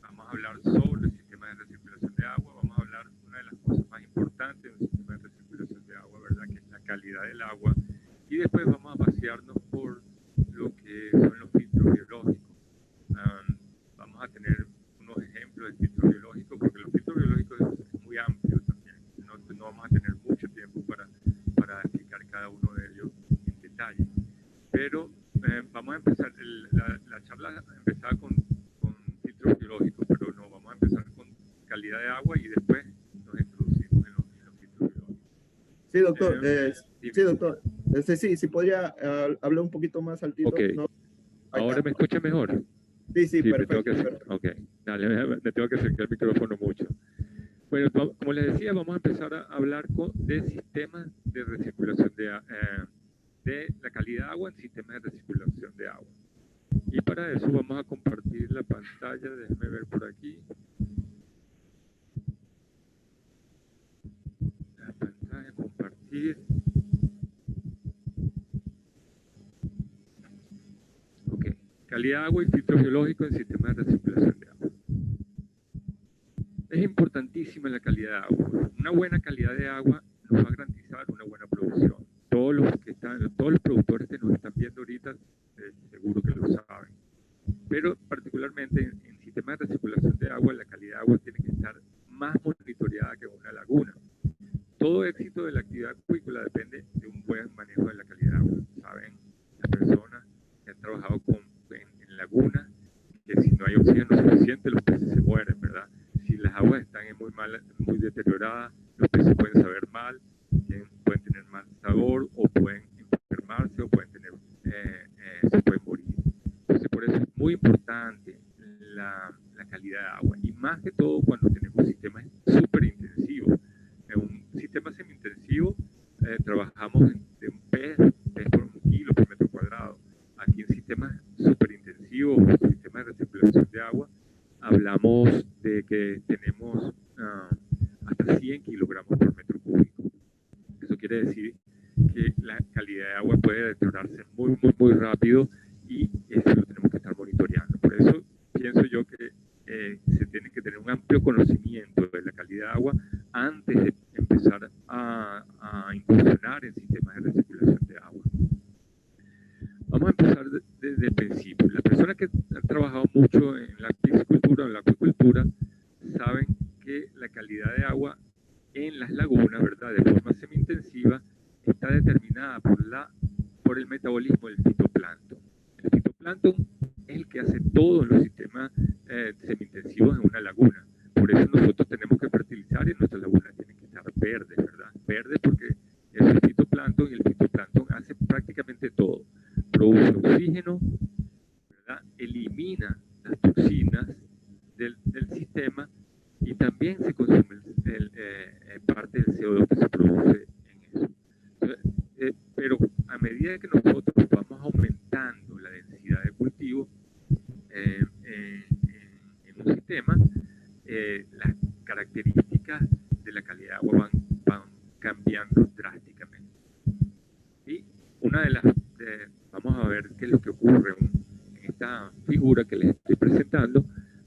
vamos a hablar sobre el sistema de recirculación de agua, vamos a hablar de una de las cosas más importantes del sistema de recirculación de agua, ¿verdad? Que es la calidad del agua. Y después vamos a pasearnos por lo que son los filtros biológicos. Vamos a tener unos ejemplos de filtros biológicos, porque los filtros biológicos es muy amplio también. No vamos a tener mucho tiempo para explicar cada uno de ellos en detalle. Pero vamos a empezar, la charla empezaba con filtros biológicos, pero no, vamos a empezar con calidad de agua y después nos introducimos en los filtros biológicos. Sí, doctor. Sí, doctor. Sí, podría hablar un poquito más altito. Ok. ¿No? ¿Ahora me escucha mejor? Sí, perfecto. Ok, dale, me tengo que acercar el micrófono mucho. Bueno, como les decía, vamos a empezar a hablar de sistemas de recirculación de la calidad de agua en sistemas de recirculación de agua. Y para eso vamos a compartir la pantalla, déjenme ver por aquí. La pantalla, compartir. Ok, calidad de agua y filtros biológicos en sistemas de recirculación de agua. Es importantísima la calidad de agua. Una buena calidad de agua nos va a garantizar una buena producción. Todos los productores que nos están viendo ahorita, seguro que lo saben. Pero particularmente en sistemas de recirculación de agua, la calidad de agua tiene que estar más monitoreada que una laguna. Todo éxito de la actividad acuícola depende de un buen manejo de la calidad de agua. Saben las personas que han trabajado en lagunas, que si no hay oxígeno suficiente, los peces se mueren, ¿verdad? Si las aguas están muy deterioradas, los peces pueden saber mal, pueden tener mal sabor, o pueden enfermarse, o se pueden morir. Entonces, por eso es muy importante la calidad de agua. Y más que todo cuando tenemos sistemas súper intensivos. En un sistema semi-intensivo trabajamos de un pez por un kilo por metro cuadrado. Aquí en sistemas súper intensivos, sistemas de recirculación de agua, hablamos de que tenemos hasta 100 kilogramos por metro cúbico. Eso quiere decir que la calidad de agua puede deteriorarse muy rápido y eso lo tenemos que estar monitoreando. Por eso pienso yo que se tiene que tener un amplio conocimiento de la calidad de agua antes de empezar a incursionar en sistemas de recirculación de agua. Vamos a empezar desde el principio. Las personas que han trabajado mucho en la piscicultura o en la acuicultura saben que la calidad de agua en las lagunas, ¿verdad?, de forma semi-intensiva, está determinada por el metabolismo del fitoplancton. El fitoplancton es el que hace todos los sistemas semi-intensivos en una laguna. Por eso nosotros tenemos que fertilizar y nuestras lagunas tienen que estar verdes, ¿verdad? Verdes porque es el fitoplancton y el fitoplancton hace prácticamente todo. Produce oxígeno, ¿verdad? Elimina las toxinas del sistema y también se consume parte del CO2 que se produce en eso. Pero a medida que nosotros vamos aumentando la densidad de cultivo en un sistema, las características de la calidad de agua van cambiando drásticamente. Y una de las, vamos a ver qué es lo que ocurre en esta figura que les estoy presentando.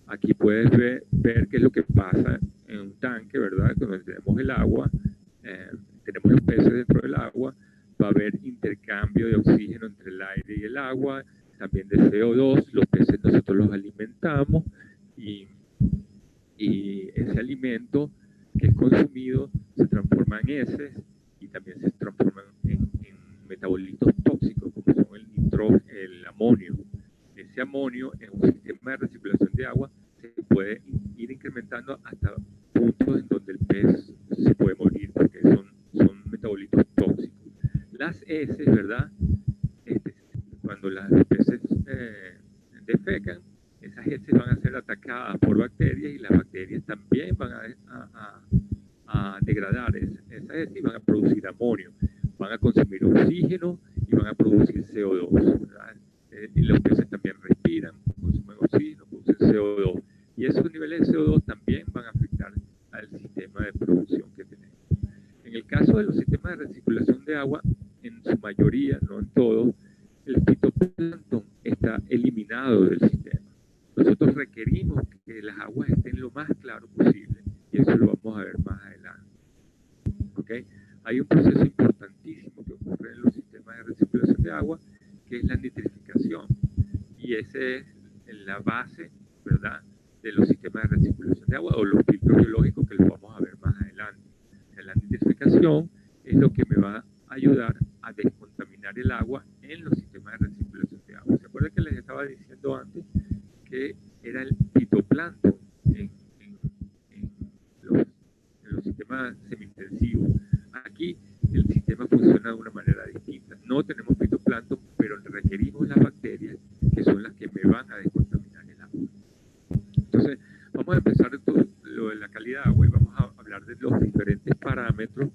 Aquí puedes ver qué es lo que pasa en un tanque, ¿verdad? Cuando tenemos el agua, tenemos los peces dentro del agua, va a haber intercambio de oxígeno entre el aire y el agua, también de CO2, los peces nosotros los alimentamos y ese alimento que es consumido se transforma en heces y también se transforma en metabolitos tóxicos como son el amonio. Ese amonio en un sistema de recirculación de agua se puede ir incrementando hasta puntos en donde el pez se puede morir porque son metabolitos tóxicos. Las heces, ¿verdad? Cuando los peces defecan, esas heces van a ser atacadas por bacterias y las bacterias también van a degradar esas heces y van a producir amonio. Van a consumir oxígeno y van a producir CO2, ¿verdad? Y los peces también respiran, consumen oxígeno, producen CO2. Y esos niveles de CO2 también van a afectar al sistema de producción que tenemos. En el caso de los sistemas de recirculación de agua, en su mayoría, no en todos, el fitoplancton está eliminado del sistema. nosotros requerimos que las aguas estén lo más claro posible, y eso lo vamos a ver más adelante. ¿Ok? Hay un proceso importantísimo que ocurre en los sistemas de recirculación de agua, que es la nitrificación, y ese es la base, ¿verdad?, de los sistemas de recirculación de agua o los filtros biológicos, que los vamos a ver más adelante. O sea, la nitrificación es lo que me va a ayudar a descontaminar el agua en los sistemas de recirculación de agua. ¿Se acuerdan que les estaba diciendo antes que era el fitoplancton en los sistemas semi-intensivos? Aquí el sistema funciona de una manera distinta. No tenemos fitoplancton, pero requerimos las bacterias, que son las que me van a descontaminar el agua. Entonces, vamos a empezar todo lo de la calidad de agua y vamos a hablar de los diferentes parámetros,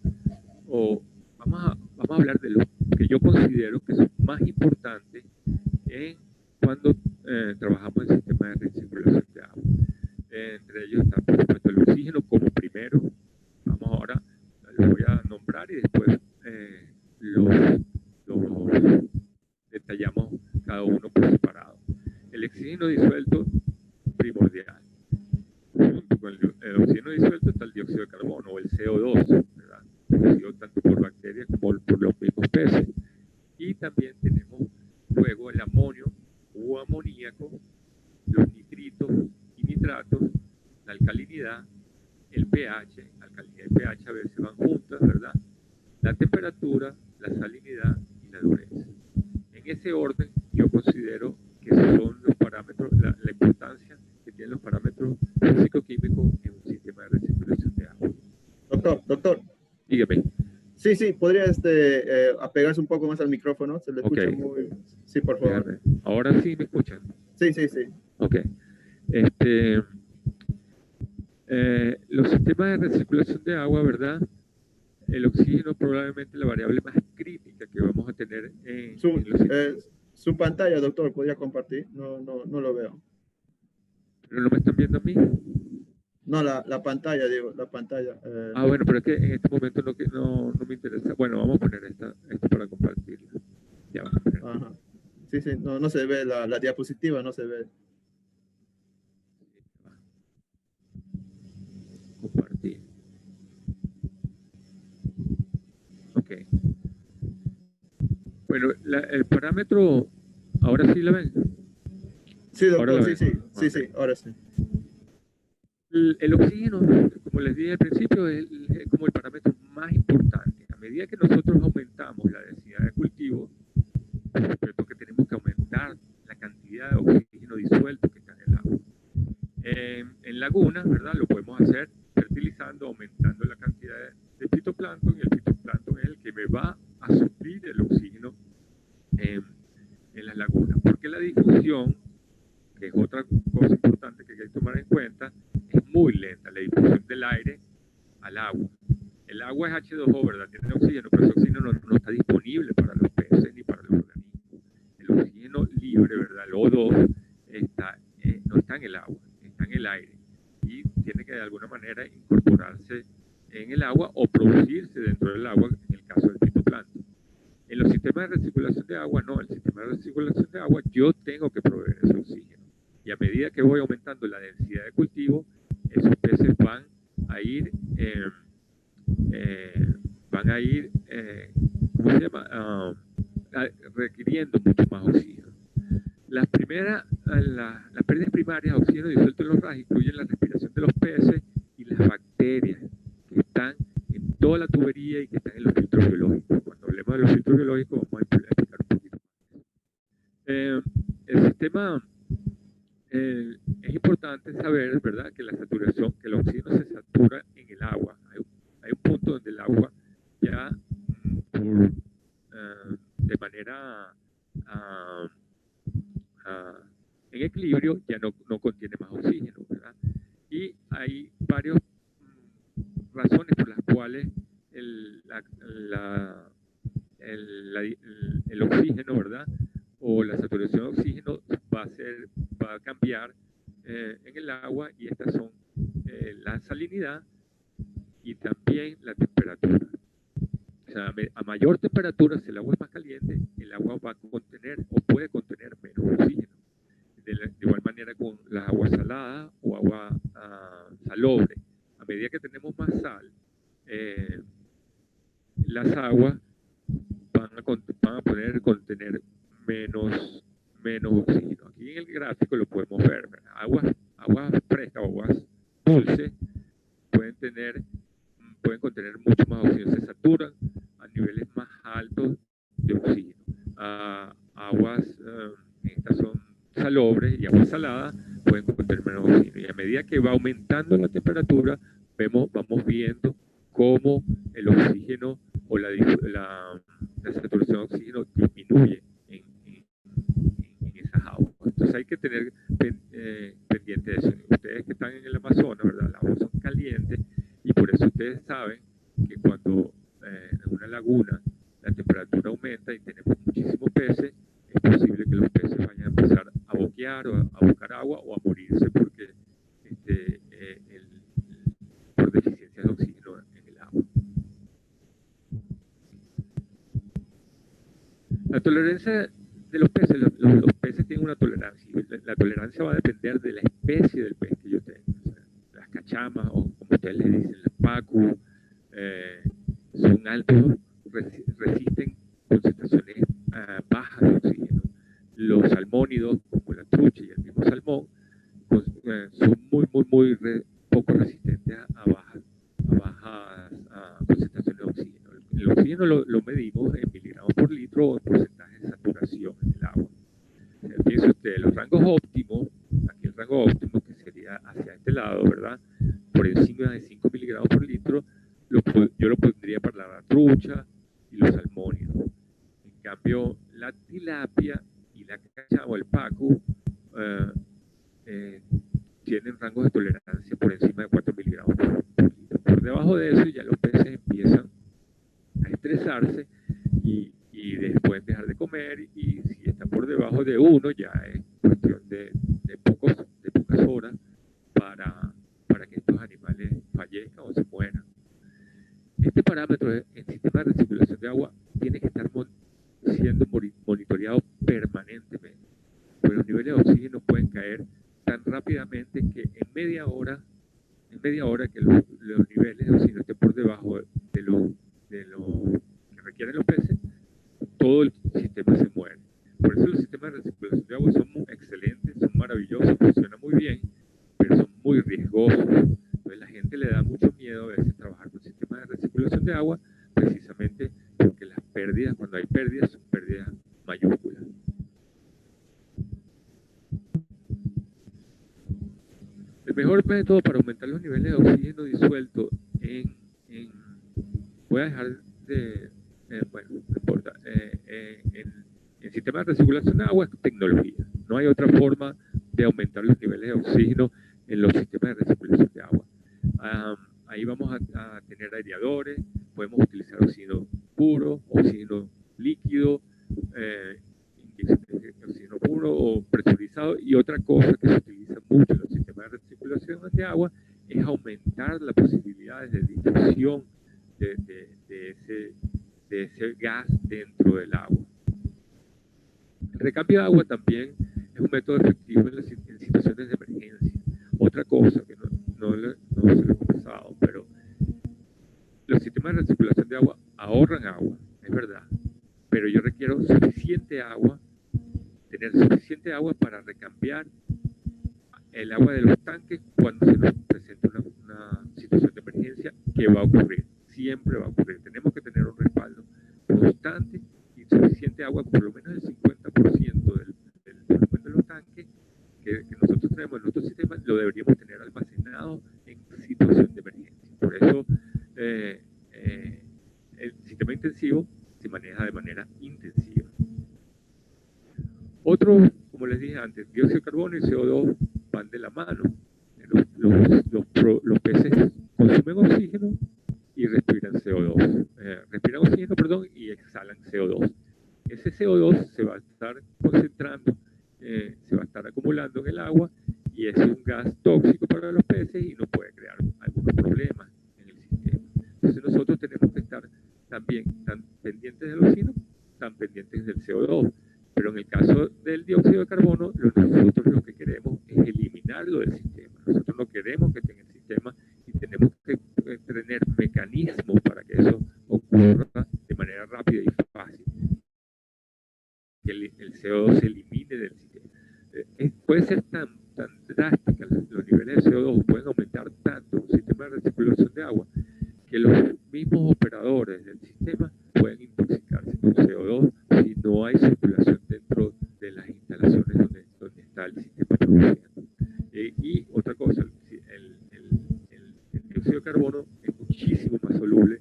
o vamos a hablar de los que yo considero que son más importantes cuando trabajamos en sistemas de recirculación de agua. Entre ellos está, por supuesto, el oxígeno como primero. Vamos ahora, los voy a nombrar y después los detallamos cada uno por separado. El oxígeno disuelto, primordial. Junto con el oxígeno disuelto está el dióxido de carbono o el CO2, ¿verdad? Producido tanto por bacterias como por los mismos peces. Y también tenemos luego el amonio o amoníaco, los nitritos y nitratos, la alcalinidad, el pH, alcalinidad y pH a veces van juntas, ¿verdad? La temperatura, la salinidad y la dureza. En ese orden, yo considero que son los parámetros, la importancia que tienen los parámetros físico-químicos en un sistema de recirculación de agua. Doctor. Dígame. Sí, podría apegarse un poco más al micrófono, se le escucha muy... Sí, por favor. Déjame. Ahora sí me escuchan. Sí. Ok. Los sistemas de recirculación de agua, ¿verdad? El oxígeno probablemente la variable más crítica que vamos a tener en los sistemas. Su pantalla, doctor, ¿podría compartir? No lo veo. ¿Pero no me están viendo a mí? No, la pantalla, digo, la pantalla. Bueno, pero es que en este momento no me interesa. Bueno, vamos a poner esto para compartirla. Ya vamos a poner. Ajá. Sí, no se ve la diapositiva, no se ve. Compartir. Ok. Bueno, el parámetro, ¿ahora sí la ven? Sí, doctor, sí, ahora sí. El oxígeno, como les dije al principio, es como el parámetro más importante. A medida que nosotros aumentamos la densidad de cultivo, por supuesto que tenemos que aumentar la cantidad de oxígeno disuelto que está en el agua. En lagunas, ¿verdad? Lo podemos hacer fertilizando, aumentando la cantidad de fitoplancton, y el fitoplancton es el que me va a suplir el oxígeno en las lagunas. Porque la difusión, que es otra cosa importante que hay que tomar en cuenta, es muy lenta, la difusión del aire al agua. El agua es H2O, ¿verdad? Tiene oxígeno, pero ese oxígeno no está disponible para los peces ni para los organismos. El oxígeno libre, ¿verdad? El O2 no está en el agua, está en el aire. Y tiene que de alguna manera incorporarse en el agua o producirse dentro del agua, en el caso del fitoplancton. En los sistemas de recirculación de agua, no. En el sistema de recirculación de agua yo tengo que proveer ese oxígeno. Y a medida que voy aumentando la densidad de cultivo, esos peces van a ir, ¿cómo se llama? Requiriendo mucho más oxígeno. Las pérdidas primarias de oxígeno disuelto en los RAS incluyen la respiración de los peces y las bacterias que están en toda la tubería y que están en los filtros biológicos. Cuando hablemos de los filtros biológicos vamos a explicar un poquito más. El sistema, es importante saber, ¿verdad?, que la saturación, que el oxígeno se satura en el agua. Hay un punto donde el agua ya de manera en equilibrio ya no contiene más oxígeno, ¿verdad? Y hay varias razones por las cuales el oxígeno, ¿verdad?, o la saturación de oxígeno va a cambiar en el agua, y estas son la salinidad y también la temperatura. O sea, a mayor temperatura, si el agua es más caliente, el agua va a contener o puede contener menos oxígeno. De De igual manera con las aguas saladas o agua salobre. A medida que tenemos más sal, las aguas van a poder contener menos oxígeno. Aquí en el gráfico lo podemos ver. Aguas frescas o aguas dulces pueden contener mucho más oxígeno. Se saturan a niveles más altos de oxígeno. Aguas, estas son salobres y aguas saladas pueden contener menos oxígeno. Y a medida que va aumentando la temperatura, vamos viendo cómo el oxígeno o la saturación de oxígeno disminuye en esas aguas. Entonces hay que tener pendiente de eso. Ustedes que están en el Amazonas, ¿verdad? Las aguas son calientes y por eso ustedes saben que cuando en una laguna la temperatura aumenta y tenemos muchísimos peces, es posible que los peces vayan a empezar a boquear o a buscar agua o a morirse porque por deficiencia de oxígeno en el agua. La tolerancia de los peces, los peces tienen una tolerancia. La tolerancia va a depender de la especie del pez que yo tenga. O sea, las cachamas, o como ustedes le dicen, las pacu, son altos, resisten concentraciones bajas de oxígeno. Los salmónidos, como la trucha y el mismo salmón, son muy poco resistentes a bajas concentraciones de oxígeno. El oxígeno lo medimos en miligramos por litro o en porcentaje de saturación en el agua. Piense usted, los rangos óptimos, aquí el rango óptimo que sería hacia este lado, ¿verdad? Por encima de 5 miligramos por litro, yo lo pondría para la trucha y los salmónidos. En cambio, la tilapia y la cachama o el pacu tienen rangos de tolerancia por encima de 4 miligramos por litro. Por debajo de eso ya los peces empiezan a estresarse y después dejar de comer, y si está por debajo de 1 ya es cuestión de pocas horas para que estos animales fallezcan o se mueran. Este parámetro en sistema de recirculación de agua tiene que estar siendo monitoreado permanentemente, pues los niveles de oxígeno pueden caer tan rápidamente que en media hora que los niveles de oxígeno estén por debajo de lo que requieren los peces, todo el sistema se muere. Por eso los sistemas de recirculación de agua son muy excelentes, son maravillosos, funcionan muy bien, pero son muy riesgosos. Entonces la gente le da mucho miedo a veces trabajar con sistemas de recirculación de agua, precisamente porque las pérdidas, cuando hay pérdidas, son pérdidas mayúsculas. El mejor método para aumentar los niveles de oxígeno disuelto voy a dejar de, bueno, no importa, en sistemas de recirculación de agua es tecnología. No hay otra forma de aumentar los niveles de oxígeno en los sistemas de recirculación de agua. Ahí vamos a tener aireadores, podemos utilizar oxígeno puro, oxígeno líquido, oxígeno puro o presurizado, y otra cosa que se utiliza mucho en los sistemas de recirculación de agua es aumentar las posibilidades de difusión de ese gas dentro del agua. El recambio de agua también es un método efectivo en situaciones de emergencia. Otra cosa que no se lo he conversado, pero los sistemas de recirculación de agua ahorran agua, es verdad, pero yo requiero suficiente agua, tener suficiente agua para recambiar el agua de los tanques cuando se nos presenta una situación de emergencia, que va a ocurrir, siempre va a ocurrir. Tenemos que tener un respaldo constante y suficiente agua, por lo menos el 50% del volumen de los tanques que nosotros tenemos en nuestro sistema, lo deberíamos tener almacenado en situación de emergencia. Por eso el sistema intensivo se maneja de manera intensiva. Otro, como les dije antes, dióxido de carbono y CO2 van de la mano. Los peces consumen oxígeno y respiran CO2. Respiran oxígeno, perdón, y exhalan CO2. Ese CO2 se va a estar concentrando, se va a estar acumulando en el agua, y es un gas tóxico para los peces y nos puede crear algunos problemas en el sistema. Entonces nosotros tenemos que estar también tan pendientes del oxígeno, tan pendientes del CO2. Pero en el caso del dióxido de carbono, nosotros lo que queremos es eliminarlo del sistema. Nosotros no queremos que esté en el sistema y tenemos que tener mecanismos para que eso ocurra de manera rápida y fácil. Que el CO2 se elimine del sistema. Puede ser tan drástica, los niveles de CO2 pueden aumentar tanto en un sistema de recirculación de agua que los mismos operadores del sistema pueden intoxicarse con CO2 si no hay circulación dentro de las instalaciones donde está el sistema produciendo. Y otra cosa, el dióxido de carbono es muchísimo más soluble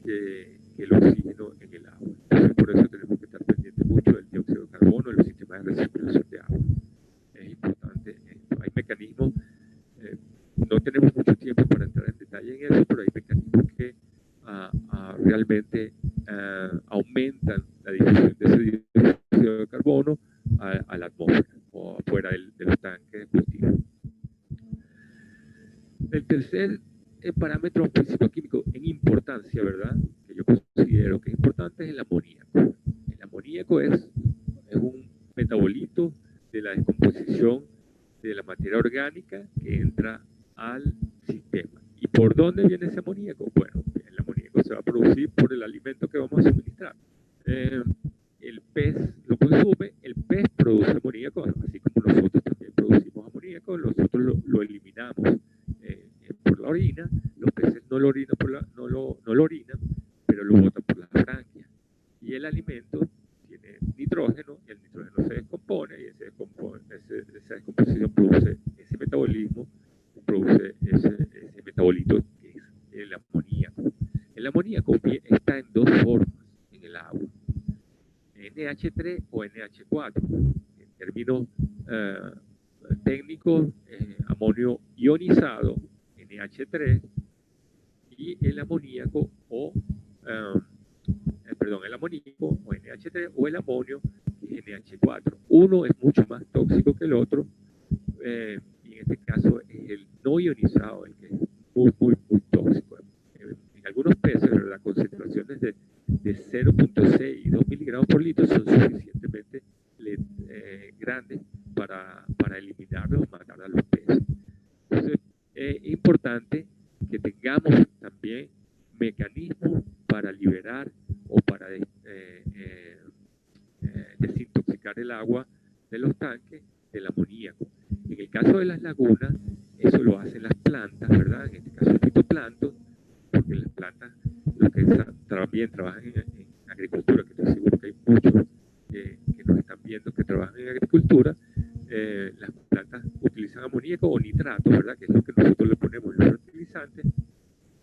que el oxígeno en el agua. Entonces, por eso tenemos que estar pendientes mucho del dióxido de carbono en los sistemas de recirculación de agua. Es importante esto. Hay mecanismos, no tenemos mucho tiempo para entrar en detalle en eso, pero hay mecanismos que realmente aumentan la difusión de ese dióxido de carbono a la atmósfera o afuera de los tanques de cultivo. El tercer parámetro físico-químico en importancia, ¿verdad? Que yo considero que es importante es el amoníaco. El amoníaco es un metabolito de la descomposición de la materia orgánica que entra al sistema. ¿Y por dónde viene ese amoníaco? Bueno, el amoníaco se va a producir por el alimento que vamos a suministrar. El pez lo consume, el pez produce amoníaco, así como nosotros también producimos amoníaco, nosotros lo eliminamos por la orina. Los peces no lo orinan, no lo orinan, pero lo botan por las branquias. Y el alimento tiene nitrógeno, y el nitrógeno se descompone, y esa descomposición produce ese metabolismo, produce ese metabolito que es el amoníaco. El amoníaco está en dos formas en el agua, NH3 o NH4. En términos técnicos, amonio ionizado, NH3, y el amoníaco el amoníaco o NH3 o el amonio NH4. Uno es mucho más tóxico que el otro, y en este caso es el no ionizado el que es muy tóxico. En algunos peces, ¿verdad?, concentraciones de 0.6 y 2 miligramos por litro son suficientemente grandes para eliminarlos, matar a los peces. Entonces, es importante que tengamos también mecanismos para liberar o para desintoxicar el agua de los tanques del amoníaco. En el caso de las lagunas, eso lo hacen las plantas, ¿verdad? En este caso el fitoplancton, porque las plantas, los que también trabajan en agricultura, que estoy seguro que hay muchos que nos están viendo que trabajan en agricultura, las plantas utilizan amoníaco o nitrato, ¿verdad?, que es lo que nosotros le ponemos en los fertilizantes.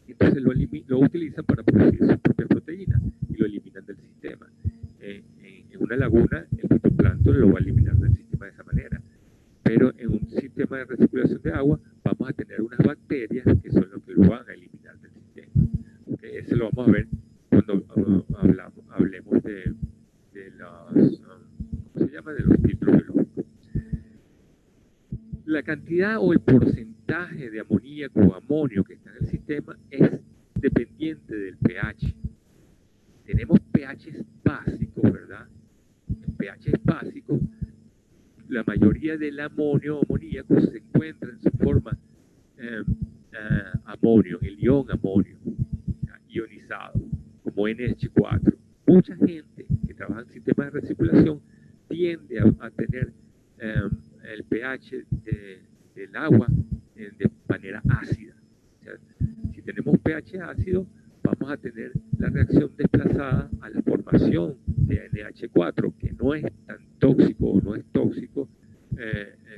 Entonces lo utilizan para producir sus propias proteínas y lo eliminan del sistema. En una laguna, el fitoplancton lo va a eliminar del sistema de esa manera. Pero en un sistema de recirculación de agua vamos a tener unas bacterias que son los que lo van a eliminar del sistema. ¿Okay? Eso lo vamos a ver cuando hablemos de los, ¿cómo se llama?, de los filtros biológicos. La cantidad o el porcentaje de amoníaco o amonio que está en el sistema es dependiente del pH. Tenemos pHs básicos, ¿verdad? En pHs básicos, la mayoría del amonio o amoníaco se encuentra en su forma amonio, el ion amonio, ionizado, como NH4. Mucha gente que trabaja en sistemas de recirculación tiende a tener el pH del agua de manera ácida. O sea, si tenemos pH ácido, vamos a tener la reacción desplazada a la formación de NH4, que no es tan tóxico o no es tóxico,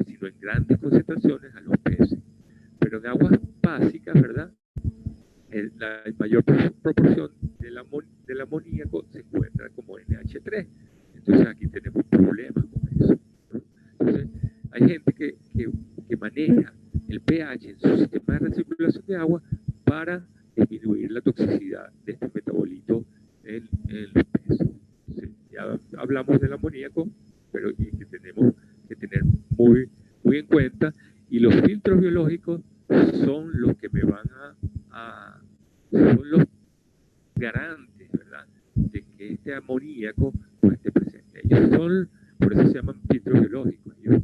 sino en grandes concentraciones a los peces. Pero en aguas básicas, ¿verdad?, la mayor proporción del amoníaco se encuentra como NH3. Entonces aquí tenemos problemas con eso, ¿no? Entonces hay gente que maneja el pH en su sistema de recirculación de agua para disminuir la toxicidad de este metabolito en los peces. Entonces, ya hablamos del amoníaco, pero y que tenemos que tener muy en cuenta, y los filtros biológicos son los que me van son los garantes, ¿verdad?, de que este amoníaco no esté presente. Ellos son por eso se llaman filtros biológicos. Ellos,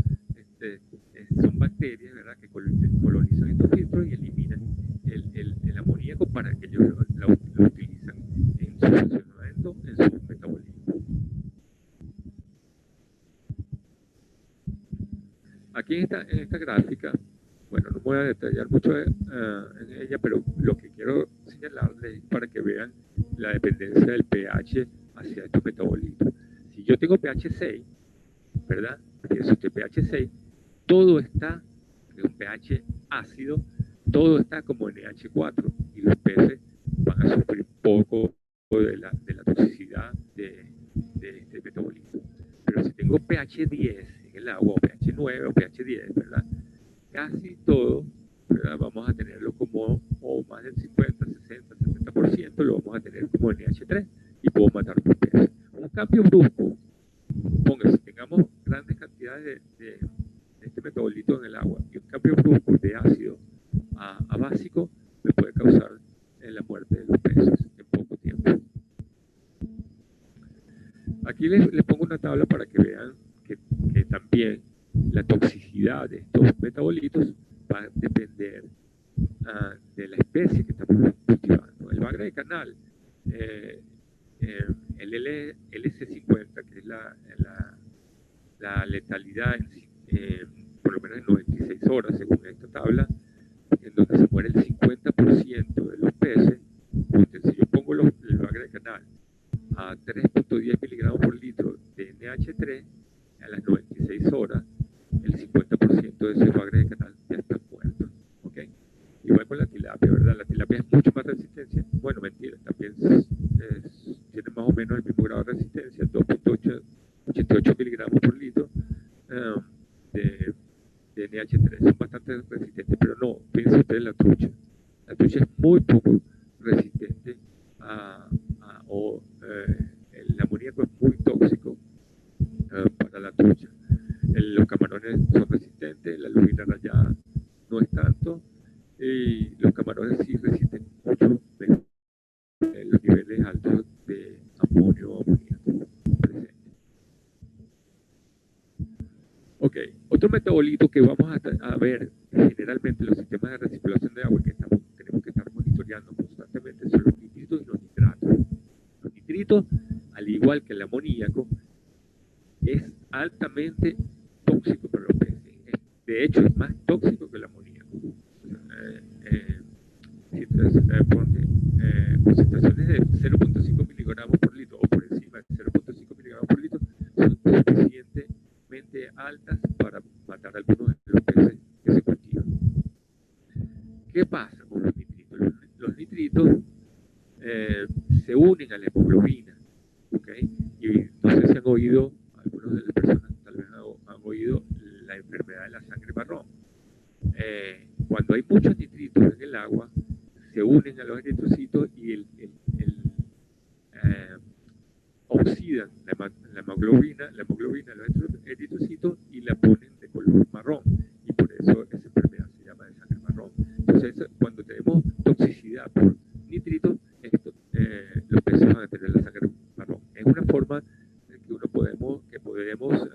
son bacterias, ¿verdad?, que colonizan estos filtros y eliminan el amoníaco para que ellos lo utilizan en su funcionamiento, en su metabolismo. Aquí en esta gráfica, bueno, no voy a detallar mucho en ella, pero lo que quiero señalarles es para que vean la dependencia del pH hacia estos metabolitos. Si yo tengo pH 6, ¿verdad? Si este pH 6, todo está en un pH ácido, todo está como NH4 y los peces van a sufrir poco de la toxicidad de este metabolito. Pero si tengo pH 10 en el agua, o pH 9 o pH 10, ¿verdad?, casi todo, ¿verdad?, vamos a tenerlo como, o más del 50, 60, 70% lo vamos a tener como NH3 y puedo matar los peces. Un cambio brusco, póngase, tengamos grandes cantidades de este metabolito en el agua y un cambio brusco de ácido a básico me puede causar la muerte de los peces en poco tiempo. Aquí les pongo una tabla para que vean que también la toxicidad de estos metabolitos va a depender de la especie que estamos cultivando. El bagre de canal, el LC50, que es la letalidad por lo menos en 96 horas, según esta tabla, en donde se muere el 50% de los peces. Entonces, si yo pongo el bagre de canal a 3.10 miligramos por litro de NH3, a las 96 horas, el 50% de ese bagre de canal ya está muerto. ¿Okay? Igual con la tilapia, ¿verdad? La tilapia es mucho más resistencia. Bueno, mentira, también tiene más o menos el mismo grado de resistencia, 2.88 miligramos por litro de NH3. Son bastante resistentes, pero no, piensen ustedes en la trucha. La trucha es muy poco resistente el amoníaco es muy tóxico para la trucha. Los camarones son resistentes, la lubina rayada no es tanto, y los camarones sí resisten mucho mejor los niveles altos de amonio o amoníaco presente. Ok, otro metabolito que vamos a ver generalmente en los sistemas de recirculación de agua que tenemos que estar monitoreando constantemente son los nitritos y los nitratos. Los nitritos, al igual que el amoníaco, es altamente tóxico para los peces. De hecho, es más tóxico que el amoníaco. Concentraciones de 0.5 miligramos por litro o por encima de 0.5 miligramos por litro son suficientemente altas para matar a algunos de los peces que se cultivan. ¿Qué pasa con los nitritos? Los nitritos se unen a la hemoglobina, ¿okay? Y no sé si han oído, algunas de las personas tal vez han oído la enfermedad de la sangre marrón. Cuando hay muchos nitritos en el agua, se unen a los eritrocitos y oxidan la hemoglobina los eritrocitos y la ponen de color marrón. Y por eso esa enfermedad se llama de sangre marrón. Entonces, cuando tenemos toxicidad por nitritos, los peces van a tener la sangre marrón. Es una forma que podemos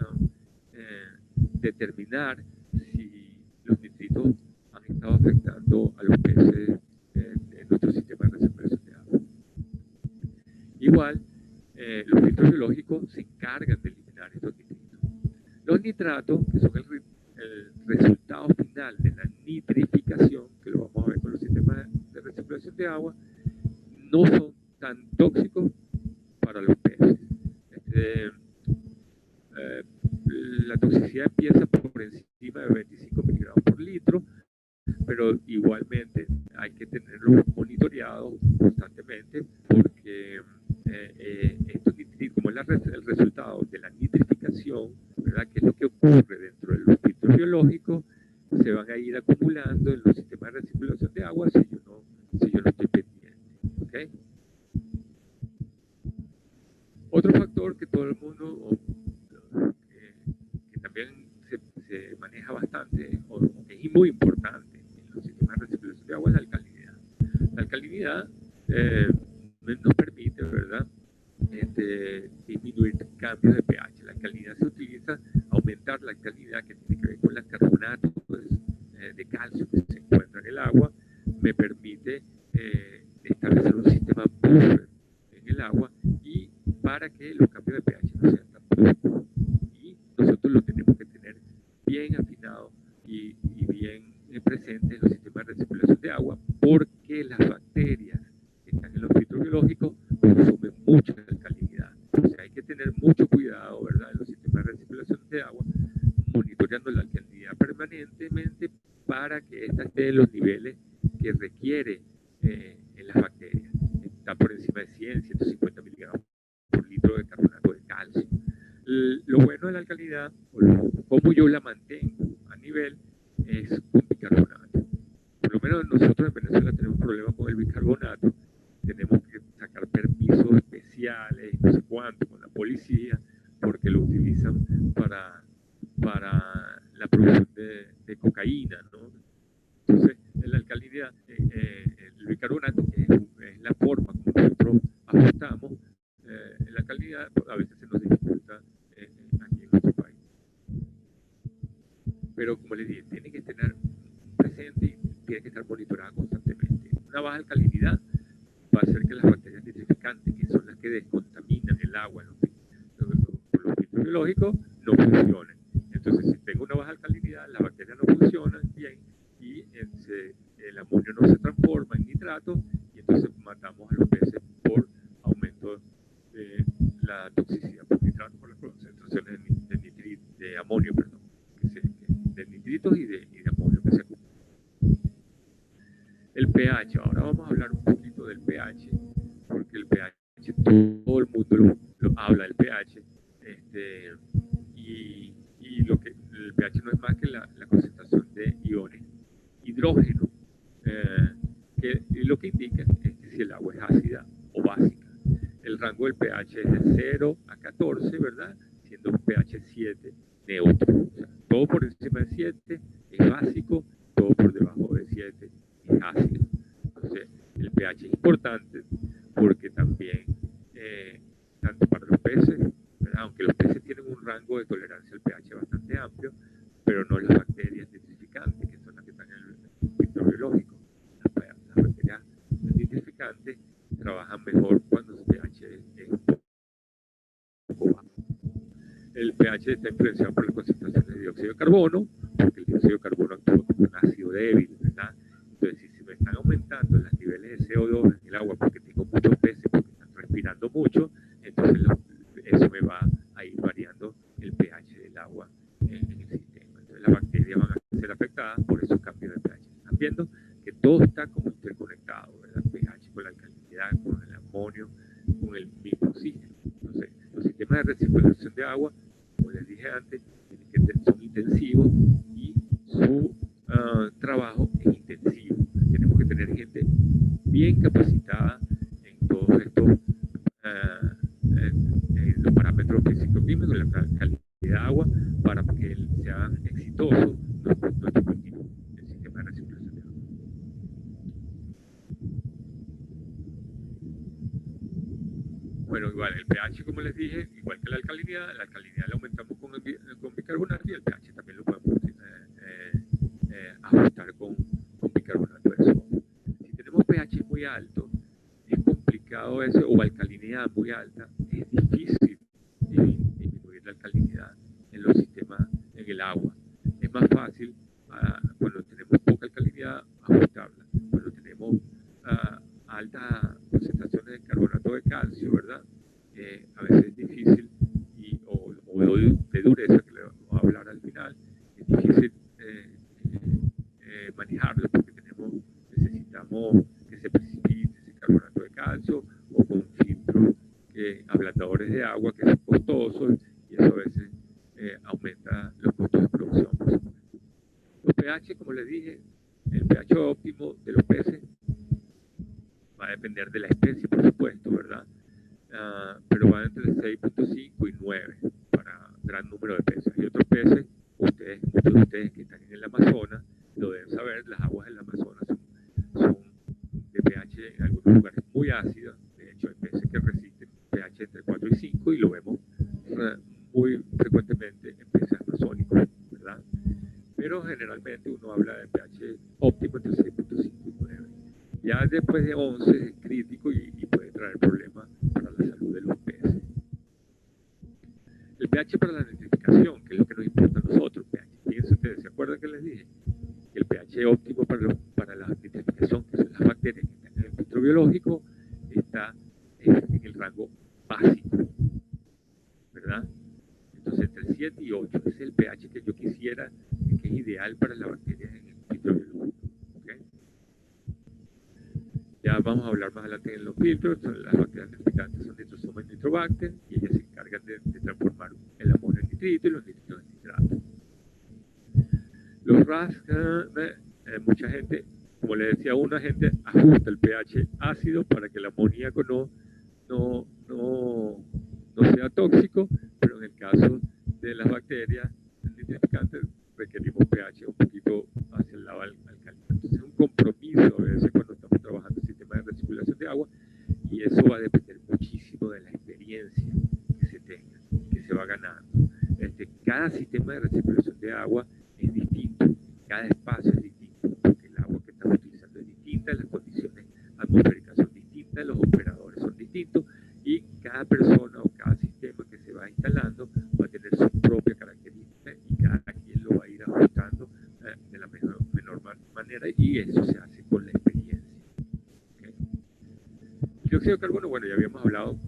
determinar si los nitritos han estado afectando a los peces en nuestro sistema de recirculación de agua. Igual, los filtros biológicos se encargan de eliminar estos nitritos. Los nitratos, que son el resultado final de la nitrificación, que lo vamos a ver con los sistemas de recirculación de agua, no son tan tóxicos para los peces. La toxicidad empieza por encima de 25 miligramos por litro, pero igualmente hay que tenerlo monitoreado constantemente porque estos nitritos, como es el resultado de la nitrificación, ¿verdad?, que es lo que ocurre dentro de los filtros biológicos, se van a ir acumulando en los sistemas de recirculación de agua si yo no estoy pendiente. ¿Okay? Otro factor que todo el mundo, que también se maneja bastante, o que es muy importante en los sistemas de recirculación de agua, es la alcalinidad. La alcalinidad nos permite, ¿verdad?, disminuir cambios de pH. La alcalinidad se utiliza calcio que se encuentra en el agua me permite establecer un sistema buffer en el agua y para que los cambios de pH no sean tan bruscos. Y nosotros lo tenemos que tener bien afinado y bien presente en los sistemas de recirculación de agua, porque las bacterias que están en los filtros biológicos consumen mucha alcalinidad. O sea, hay que tener mucho cuidado, ¿verdad?, en los sistemas de recirculación de agua, monitoreando la alcalinidad permanentemente para que ésta esté en los niveles que requiere en las bacterias. Está por encima de 100, 150 miligramos por litro de carbonato de calcio. Lo bueno de la alcalinidad, o cómo yo la mantengo a nivel, es un bicarbonato. Por lo menos nosotros en Venezuela tenemos problemas con el bicarbonato, tenemos que sacar permisos especiales, no sé cuánto, con la policía, porque lo utilizan para la producción de cocaína, ¿no? Entonces, la alcalinidad, el bicarbonato, que es la forma como nosotros ajustamos la alcalinidad, a veces se nos dificulta aquí en nuestro país. Pero como les dije, tiene que tener presente y tiene que estar monitorada constantemente. Una baja alcalinidad va a hacer que las bacterias nitrificantes, que son las que descontaminan el agua por los filtros biológicos, no funcionen. Entonces, si tengo una baja alcalinidad, las bacterias no funcionan bien y el amonio no se transforma en nitrato y entonces matamos a los peces por aumento de la toxicidad por nitrato, por las concentraciones de amonio, perdón, de nitritos y de amonio que se acumulan. El pH, ahora vamos a hablar un poquito del pH, porque el pH, todo el mundo lo habla del pH, y el pH no es más que la concentración de iones hidrógeno, que lo que indica es que si el agua es ácida o básica. El rango del pH es de 0 a 14, ¿verdad? Siendo un pH 7 neutro. O sea, todo por encima de 7 es básico, todo por debajo de 7 es ácido. Entonces, el pH es importante porque también, tanto para los peces, ¿verdad?, aunque los peces tienen un rango de tolerancia al pH bastante amplio, pero no las bacterias nitrificantes, que son las que están en el filtro biológico. Las bacterias nitrificantes trabajan mejor cuando el pH es un poco bajo. El pH está influenciado por las concentraciones de dióxido de carbono, porque el dióxido de carbono actúa como un ácido débil, ¿verdad? Entonces, si se me están aumentando los niveles de CO2 en el agua porque tengo muchos peces, porque están respirando mucho, entonces eso me va a ir variando el pH del agua en el sistema. Entonces, las bacterias van a ser afectadas por esos cambios de pH. Están viendo que todo está como interconectado, ¿verdad? pH con la alcalinidad, con el amonio, con el mismo oxígeno. Entonces, los sistemas de recirculación de agua, como les dije antes, son intensivos y su trabajo es intensivo. Tenemos que tener gente bien capacitada en todos estos los parámetros físico-químicos, la calidad de agua, para que sea exitoso nuestro cultivo, el sistema de recirculación de agua. Bueno, igual el pH, como les dije, igual que la alcalinidad la aumentamos con bicarbonato y el pH también lo podemos ajustar con bicarbonato de sodio. Si tenemos pH muy alto, es complicado eso, o alcalinidad muy alta, es difícil disminuir la alcalinidad en los sistemas, en el agua. Es más fácil cuando tenemos poca alcalinidad ajustarla. Cuando tenemos altas concentraciones de carbonato de calcio, ¿verdad? A veces es difícil, o de dureza, que le vamos a hablar al final, es difícil manejarlo porque necesitamos que se precipite ese carbonato de calcio, o con filtros ablandadores de agua que son costosos, y eso a veces aumenta los costos de producción, por supuesto. Los pH, como les dije, el pH óptimo de los peces va a depender de la especie, por supuesto, ¿verdad? Pero va entre 6.5 y 9 para gran número de peces. Y otros peces, muchos de ustedes que están en el Amazonas, lo deben saber, las aguas del Amazonas son de pH en algunos lugares muy ácidas. De hecho, hay peces que resisten pH entre 4 y 5 y lo vemos muy frecuentemente en peces amazónicos, ¿verdad? Pero generalmente normalmente uno habla de pH óptimo entre 6.5 y 9. Ya después de 11 es crítico y puede traer problemas para la salud de los peces. El pH para la nitrificación, que es lo que nos importa a nosotros. Fíjense ustedes, ¿se acuerdan que les dije? Que el pH óptimo para la nitrificación, que son las bacterias que están en el filtro biológico, está en el rango básico, ¿verdad? Entonces, entre 7 y 8 es el pH que yo quisiera, que es ideal para las bacterias en el filtro biológico. ¿Okay? Ya vamos a hablar más adelante en los filtros. Las bacterias nitrificantes son Nitrosoma y Nitrobacter, y ellas se encargan de transformar el amonio en nitrito y los nitritos en nitrato. Los RAS, mucha gente, como le decía, una gente ajusta el pH ácido para que el amoníaco no sea tóxico, pero en el caso de las bacterias nitrificantes requerimos pH un poquito hacia el lado alcalino. Entonces es un compromiso a veces cuando estamos trabajando en sistemas de recirculación de agua, y eso va a depender muchísimo de la experiencia que se tenga, que se va ganando. Cada sistema de recirculación de agua es distinto, cada espacio es distinto, porque el agua que estamos utilizando es distinta, las condiciones atmosféricas son distintas, los operadores son distintos, y cada persona o cada sistema que se va instalando va a tener su propia característica y cada quien lo va a ir ajustando de la menor manera, y eso se hace con la experiencia. ¿Okay? El dióxido de carbono, bueno, ya habíamos hablado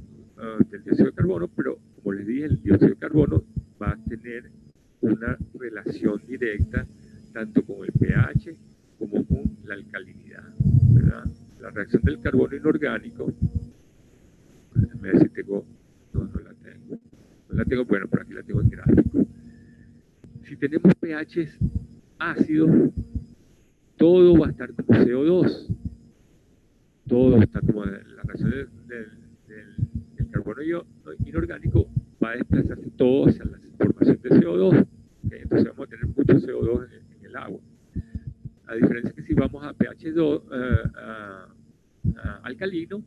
del dióxido de carbono, pero como les dije, el dióxido de carbono va a tener una relación directa tanto con el pH como con la alcalinidad, ¿verdad? La reacción del carbono inorgánico, déjame ver si tengo, no la tengo, bueno, por aquí la tengo en gráfico. Si tenemos pHs ácidos, todo va a estar como CO2, todo está como la reacción del carbono inorgánico va a desplazarse todo hacia la formación de CO2. ¿Okay? Entonces vamos a tener mucho CO2 en el agua. A diferencia que si vamos a pH 2, alcalino,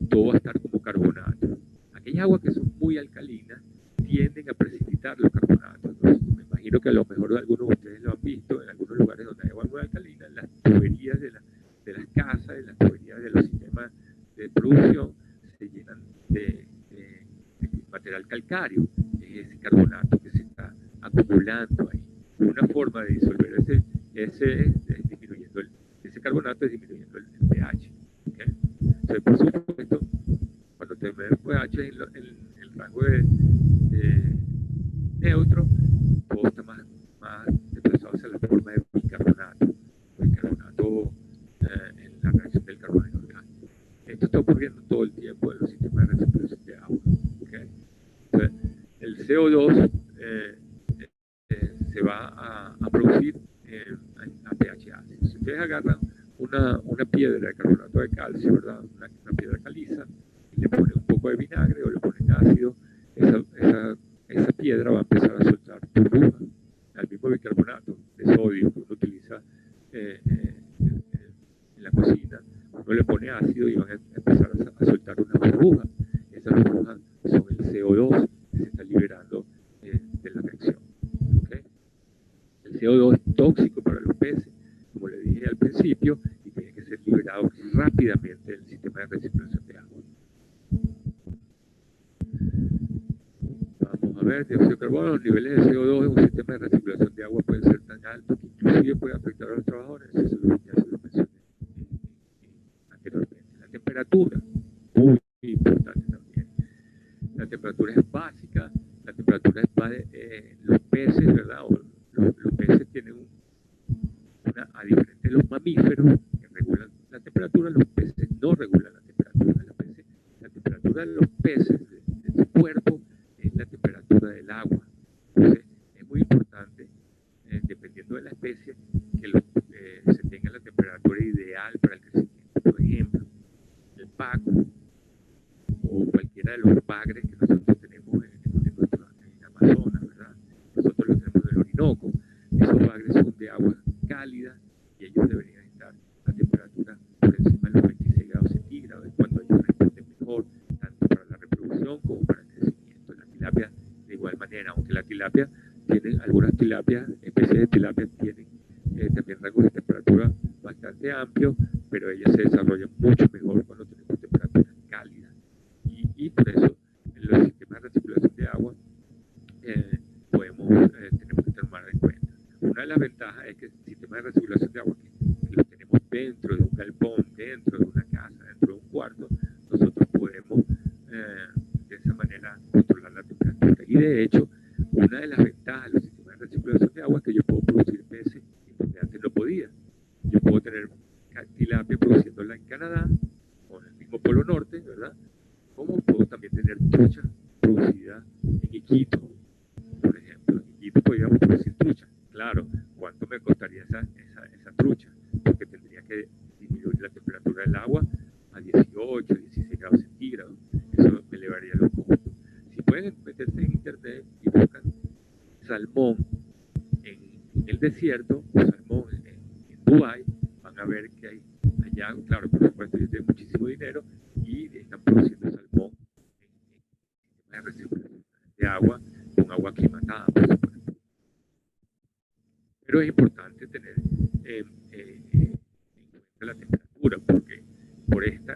todo va a estar como carbonato. Aquellas aguas que son muy alcalinas tienden a precipitar los carbonatos. Entonces, me imagino que a lo mejor algunos de ustedes lo han visto en algunos lugares donde hay agua muy alcalina, las tuberías de las casas, las tuberías de los sistemas de producción se llenan de material calcáreo, ese carbonato que se está acumulando ahí. Una forma de disolver ese carbonato es disminuyendo el pH. ¿Okay? Entonces, por supuesto, cuando tenemos pH en el rango de neutro, todo está más desplazado hacia la forma de bicarbonato en la reacción del carbono inorgánico. Esto está ocurriendo todo el tiempo en los sistemas de recirculación de agua. ¿Okay? Entonces, el CO2 se va a producir a pH ácido. Si ustedes agarran una piedra de carbonato de calcio, ¿verdad? Una piedra caliza, y le ponen un poco de vinagre o le ponen ácido, esa piedra va a empezar a soltar burbujas al mismo bicarbonato de sodio que uno utiliza en la cocina. Uno le pone ácido y van a empezar a soltar unas burbujas. Esas burbujas son el CO2 que se está liberando de la reacción. ¿Okay? El CO2 es tóxico para los peces, como le dije al principio, y tiene que ser liberado rápidamente del sistema de recirculación de agua. Vamos a ver, dióxido de carbono, los niveles de CO2 en un sistema de recirculación de agua pueden ser tan altos que inclusive pueden afectar a los trabajadores. Eso ya se lo mencioné anteriormente. La temperatura, muy importante también. La temperatura es básica, la temperatura es los peces, ¿verdad? Los peces tienen a diferencia de los mamíferos que regulan la temperatura, los peces no regulan la temperatura. La temperatura de los peces, de su cuerpo, es la temperatura del agua. Entonces, es muy importante, dependiendo de la especie, que se tenga la temperatura ideal para el crecimiento. Por ejemplo, el paco o cualquiera de los bagres que nosotros tenemos en Amazonas, ¿verdad? Nosotros los tenemos en el Orinoco. Esos bagres son de agua cálida y ellos deberían estar también rangos de temperatura bastante amplios, pero ellas se desarrollan mucho mejor cuando tenemos temperaturas cálidas. Y por eso en los sistemas de recirculación de agua tenemos que tomar en cuenta. Una de las ventajas es que el sistema de recirculación de agua, que lo tenemos dentro de un galpón, dentro de una casa, dentro de un cuarto, nosotros podemos de esa manera controlar la temperatura. Y de hecho, una de las ventajas de los sistemas de recirculación de agua es que yo puedo producir peces donde antes no podía. Yo puedo tener tilapia produciéndola en Canadá, o en el mismo Polo Norte, ¿verdad? Como puedo también tener trucha producida en Iquitos, por ejemplo. En Iquitos podríamos producir trucha. Claro, ¿cuánto me costaría esa trucha? Porque tendría que disminuir la temperatura del agua a 18, 16 grados centígrados. Eso me elevaría los costos. Si pueden meterse en internet y buscan salmón en el desierto o salmón en Dubái, van a ver que hay allá, claro, por supuesto, ellos tienen muchísimo dinero y están produciendo salmón en recirculación de agua, con agua aclimatada, por supuesto. Pero es importante tener en cuenta la temperatura, porque por esto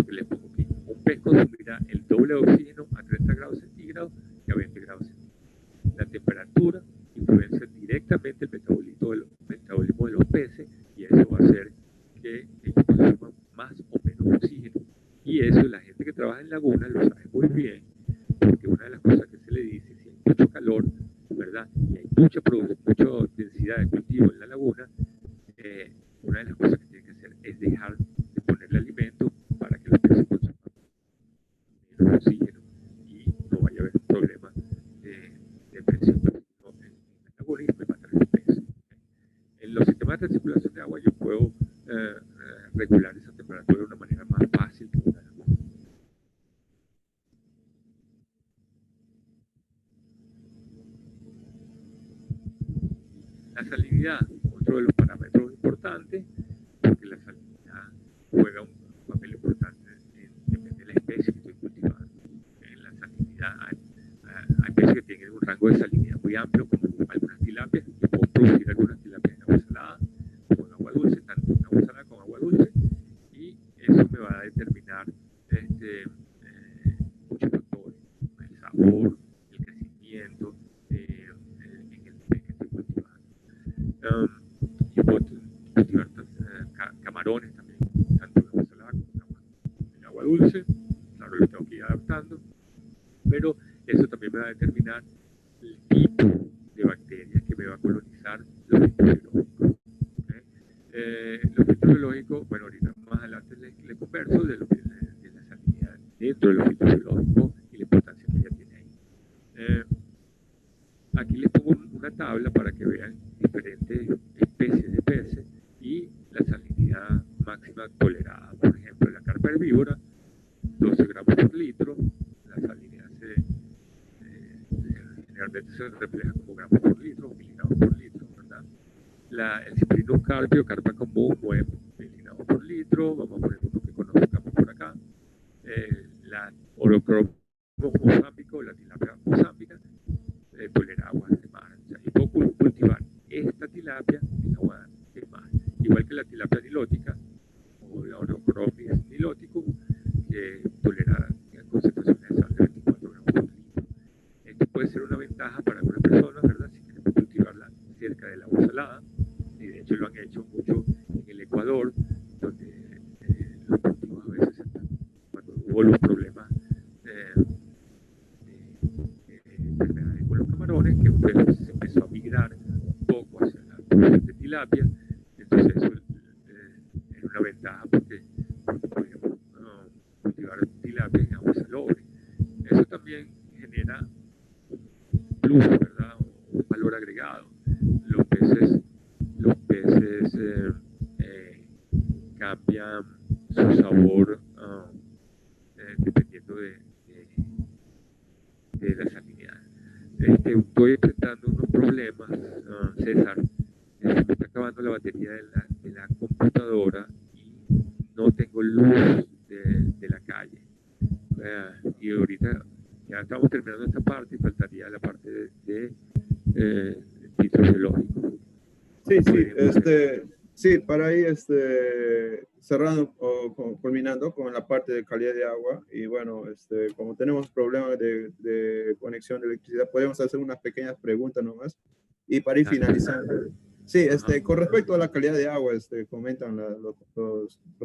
que les pongo aquí, un pez consumirá el doble de oxígeno a 30 grados centígrados que a 20 grados centígrados. La temperatura influencia directamente el metabolismo de los peces, y eso va a hacer que ellos consuman más o menos oxígeno. Y eso la gente que trabaja en lagunas lo sabe muy bien, porque una de las cosas que se le dice, si hay mucho calor, ¿verdad? Y hay mucha densidad de cultivo en la laguna, una de las cosas que tiene que hacer es dejar de ponerle alimento para que los peces consuman menos oxígeno y no vaya a haber un problema de presión de oxígeno en la laguna y me matan los peces. En los sistemas de recirculación de agua yo puedo regular esa temperatura de una manera más fácil que una laguna. La salinidad, otro de los parámetros importantes, porque la salinidad juega un papel importante depende de la especie que estoy cultivando. En la salinidad hay especies que tienen un rango de salinidad muy amplio, como algunas tilapias. Yo puedo producir algunas tilapias en agua salada, como en agua dulce, tanto en agua salada como en agua dulce, y eso me va a determinar muchos factores: el sabor, el crecimiento en el pez que estoy cultivando. Yo puedo cultivar camarones también, tanto en agua salada como en agua dulce. Claro, lo tengo que ir adaptando, pero eso también me va a determinar el tipo de bacterias que me va a colonizar los filtros biológicos. Los filtros biológicos, bueno, ahorita más adelante les converso de la salinidad dentro de los filtros biológicos y la importancia que ella tiene ahí. Aquí les pongo una tabla para que vean diferentes especies de peces y la salinidad máxima tolerada. Por ejemplo, la carpa herbívora, 12 gramos por litro. La salinidad generalmente se refleja como gramos por litro o miligramos por litro, ¿verdad? El Cyprinus carpio, carpa común, 9 miligramos por litro. Vamos a poner uno que conozcamos por acá. La Orochromos mozámbico, la tilapia mozámbica, tolera aguas de mar. O sea, y puedo cultivar esta tilapia en agua de mar. Igual que la tilapia nilótica, o la Orochromis niloticum, que tolera concentraciones de sal de 24 gramos por litro. Esto puede ser una ventaja para algunas personas, ¿verdad? Si queremos cultivarla cerca del agua salada, y de hecho lo han hecho mucho en el Ecuador, donde los cultivos a veces, cuando hubo los problemas enfermedades con los camarones, que pues, se empezó a migrar un poco hacia la producción de tilapia. Entonces eso era una ventaja porque podíamos cultivar tilapia en agua salobre. Eso también genera un plus, ¿verdad? Un valor agregado. Los peces cambian su sabor dependiendo de la salinidad. Estoy enfrentando unos problemas, César. Se me está acabando la batería de la computadora y no tengo luz de la calle. Y ahorita ya estamos terminando esta parte y faltaría la parte de filtro biológico. Sí, Sí, para ir cerrando o culminando con la parte de calidad de agua, y bueno, como tenemos problemas de conexión de electricidad, podemos hacer unas pequeñas preguntas nomás. Y para ir Dale. finalizando, sí, Ajá. con respecto a la calidad de agua, comentan los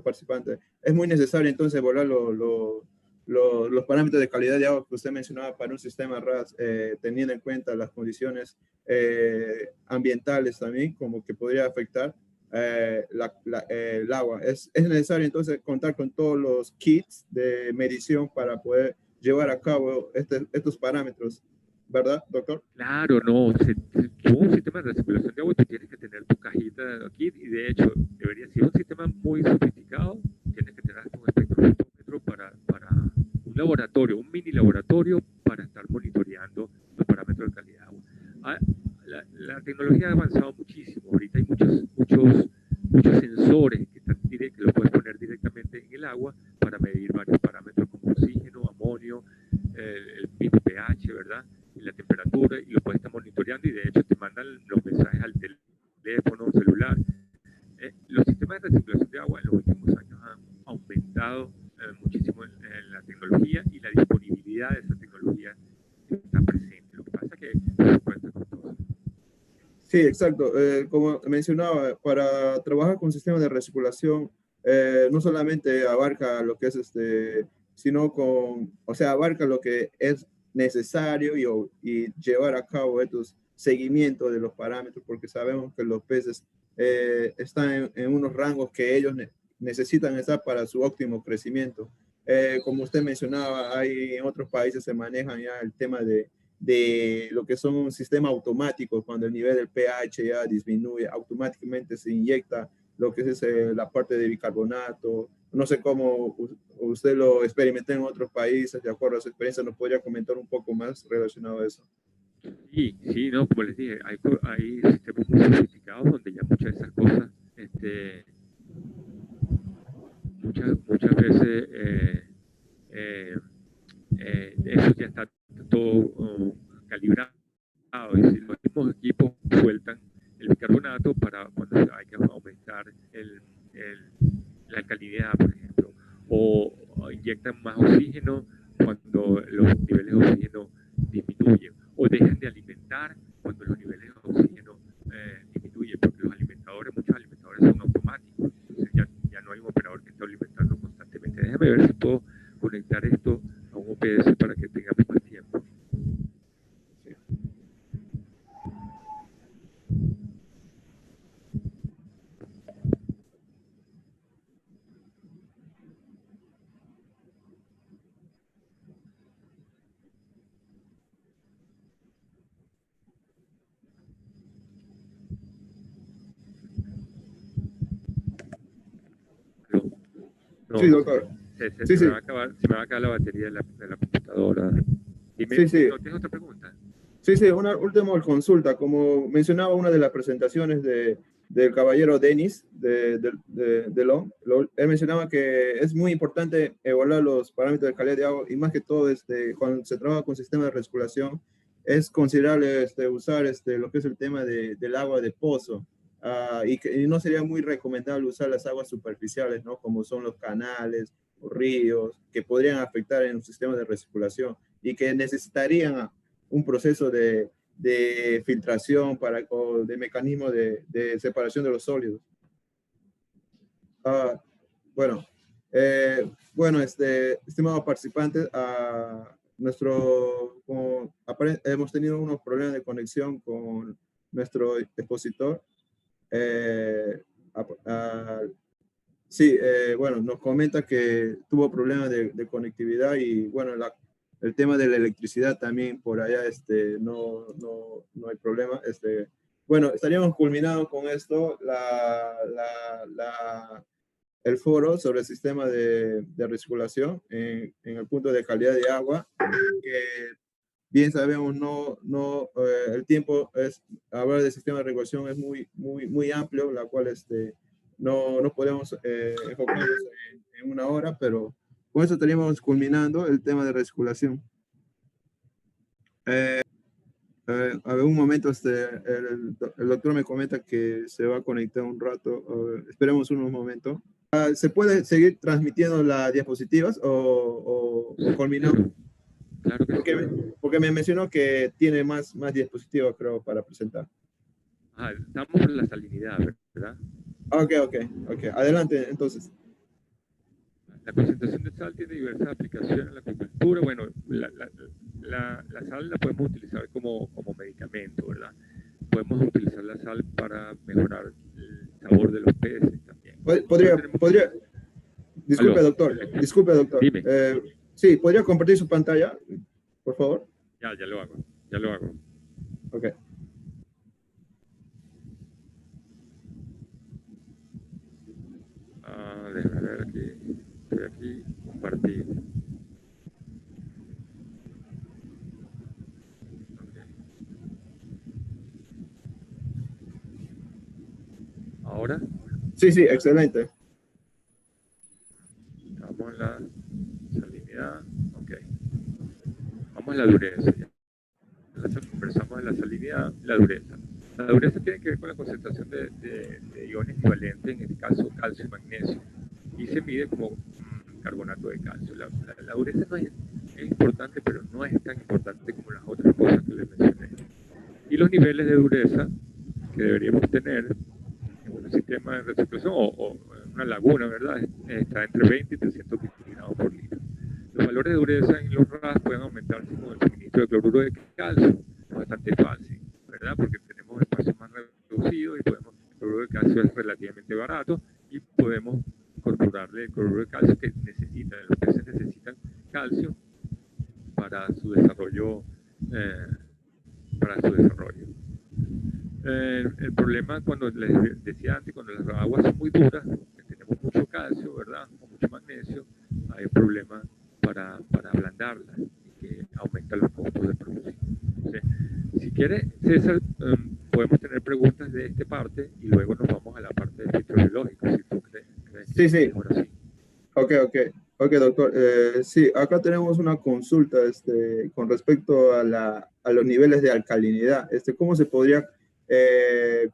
participantes, es muy necesario entonces evaluar los parámetros de calidad de agua que usted mencionaba para un sistema RAS, teniendo en cuenta las condiciones ambientales también, como que podría afectar el agua. Es necesario entonces contar con todos los kits de medición para poder llevar a cabo estos parámetros, ¿verdad, doctor? Claro, no, tú un sistema de recirculación de agua, tú tienes que tener tu cajita aquí y de hecho debería ser un sistema muy sofisticado, tienes que tener un espectrómetro para un laboratorio, un mini laboratorio para estar monitoreando los parámetros de calidad de agua. Ah, la tecnología ha avanzado muchísimo, ahorita hay muchos sensores que los puedes poner directamente en el agua para medir varios parámetros como oxígeno, amonio, el mismo pH, ¿verdad? Y la temperatura, y lo puedes estar monitoreando y de hecho te mandan los mensajes al teléfono celular. Los sistemas de recirculación de agua en los últimos años han aumentado muchísimo en la tecnología y la disponibilidad de esa tecnología está presente. Lo que pasa es que por supuesto es costoso. Sí, exacto. Como mencionaba, para trabajar con sistemas de recirculación, no solamente abarca lo que es sino o sea, abarca lo que es necesario y llevar a cabo estos seguimientos de los parámetros, porque sabemos que los peces están en unos rangos que ellos necesitan estar para su óptimo crecimiento. Como usted mencionaba, hay en otros países se manejan ya el tema de lo que son un sistema automático, cuando el nivel del pH ya disminuye, automáticamente se inyecta lo que es la parte de bicarbonato. No sé cómo usted lo experimentó en otros países, de acuerdo a su experiencia, ¿nos podría comentar un poco más relacionado a eso? Sí, sí, no, como les dije, hay sistemas muy sofisticados donde ya muchas de esas cosas, muchas veces eh, eso ya está todo calibrado. Y si los mismos equipos sueltan el bicarbonato para cuando hay que aumentar el, la alcalinidad, por ejemplo, o inyectan más oxígeno cuando los niveles de oxígeno disminuyen, o dejan de alimentar cuando los niveles de oxígeno disminuyen, porque muchos alimentadores son automáticos, entonces ya no hay un operador que está alimentando constantemente. Déjame ver si puedo conectar esto a un OPS para que tengamos más tiempo. Sí, No, doctor. Sí, se me sí. va a acabar, se me va a acabar la batería de la computadora. Dime, Sí, sí. ¿no tienes otra pregunta? Sí, sí, una última consulta. Como mencionaba una de las presentaciones del caballero Denis de Long, él mencionaba que es muy importante evaluar los parámetros de calidad de agua y más que todo cuando se trabaja con sistemas de recirculación es considerable usar lo que es el tema del agua de pozo. Y no sería muy recomendable usar las aguas superficiales, ¿no? Como son los canales o ríos, que podrían afectar en un sistema de recirculación y que necesitarían un proceso de filtración o de mecanismo de separación de los sólidos. Ah, bueno, bueno, estimados participantes, hemos tenido unos problemas de conexión con nuestro expositor. Eh, a- a- Sí, bueno, nos comenta que tuvo problemas de conectividad y bueno, el tema de la electricidad también por allá no hay problema. Bueno, estaríamos culminados con esto, el foro sobre el sistema de recirculación en el punto de calidad de agua, que bien sabemos, el tiempo hablar del sistema de regulación es muy amplio, la cual no podemos enfocarnos en una hora, pero con eso estaríamos culminando el tema de recirculación. A ver, un momento, el doctor me comenta que se va a conectar un rato. Esperemos unos momentos. ¿Se puede seguir transmitiendo las diapositivas o culminó? Claro que Porque, sí. porque me mencionó que tiene más diapositivas, creo, para presentar. Estamos por la salinidad, ¿verdad? Ok. Adelante, entonces. La concentración de sal tiene diversas aplicaciones en la acuicultura. Bueno, la sal la podemos utilizar como medicamento, ¿verdad? Podemos utilizar la sal para mejorar el sabor de los peces también. Podría, disculpe, Aló, doctor. Disculpe, doctor. dime. Sí, ¿podría compartir su pantalla, por favor? Ya lo hago, ya lo hago. Ok. Déjame ver aquí. Estoy aquí, compartir. Okay. Ahora Sí, excelente. estamos en la salinidad. Ok. Vamos a la dureza. Conversamos de la salinidad y la dureza. La dureza tiene que ver con la concentración de iones equivalentes, en este caso calcio y magnesio, y se mide como carbonato de calcio. La dureza no es importante, pero no es tan importante como las otras cosas que les mencioné. Y los niveles de dureza que deberíamos tener en un sistema de recirculación o en una laguna, ¿verdad? Está entre 20 y 300 miligramos por litro. Los valores de dureza en los RAS pueden aumentarse con el suministro de cloruro de calcio. Es bastante fácil, ¿verdad? Porque tenemos espacios más reducidos y podemos, el cloruro de calcio es relativamente barato y podemos incorporarle el cloruro de calcio que necesitan. Los peces necesitan calcio para su desarrollo. Para su desarrollo. El problema, cuando les decía antes, cuando las aguas son muy duras, que tenemos mucho calcio, ¿verdad? O mucho magnesio, hay un problema para ablandarlas y que aumenta los costos de producción. Entonces, si quiere, César, podemos tener preguntas de esta parte y luego nos vamos a la parte de filtro biológico, si tú crees que es mejor así. Ok, doctor. Sí, acá tenemos una consulta con respecto a los niveles de alcalinidad. ¿Cómo se podría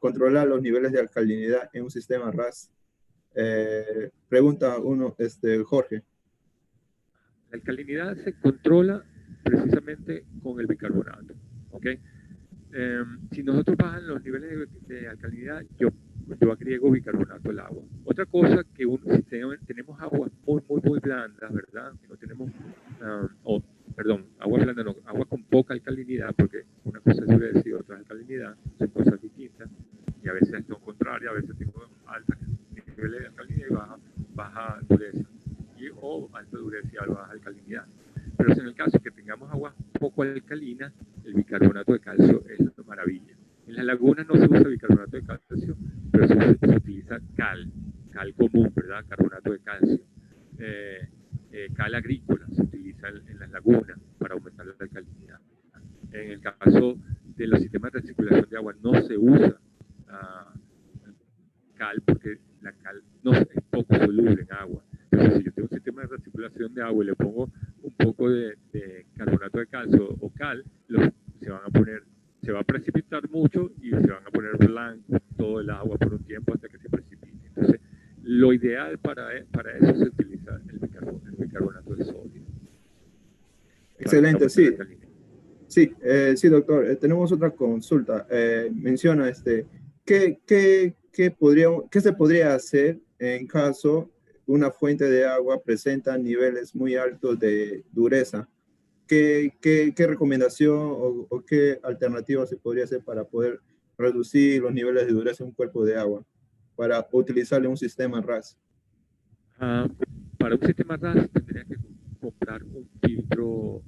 controlar los niveles de alcalinidad en un sistema RAS? Pregunta uno, Jorge. La alcalinidad se controla precisamente con el bicarbonato, ¿ok? Si nosotros bajan los niveles de alcalinidad, yo agrego bicarbonato al agua. Otra cosa que si tenemos aguas muy blandas, ¿verdad? Que no tenemos, agua blanda no, agua con poca alcalinidad, porque una cosa es dureza y otra es alcalinidad, son cosas distintas, y a veces es lo contrario, a veces tengo alta niveles de alcalinidad y baja dureza, o alta dureza y baja alcalinidad. Pero en el caso que tengamos aguas poco alcalinas, el bicarbonato de calcio es una maravilla. En las lagunas no se usa bicarbonato de calcio, pero se utiliza cal común, ¿verdad? Carbonato de calcio. Cal agrícola se utiliza en las lagunas para aumentar la alcalinidad. En el caso de los sistemas de recirculación de agua no se usa cal porque la cal no es poco soluble en agua. Entonces, si yo tengo un sistema de recirculación de agua y le pongo un poco de carbonato de calcio o cal, se va a precipitar mucho y se van a poner blanco todo el agua por un tiempo hasta que se precipite. Entonces, lo ideal para eso se utiliza el bicarbonato de sodio. Excelente, sí. Sí, doctor. Tenemos otra consulta. Menciona, ¿qué se podría hacer en caso una fuente de agua presenta niveles muy altos de dureza? ¿Qué recomendación o qué alternativa se podría hacer para poder reducir los niveles de dureza en un cuerpo de agua para utilizarle un sistema RAS? Para un sistema RAS tendría que comprar un filtro,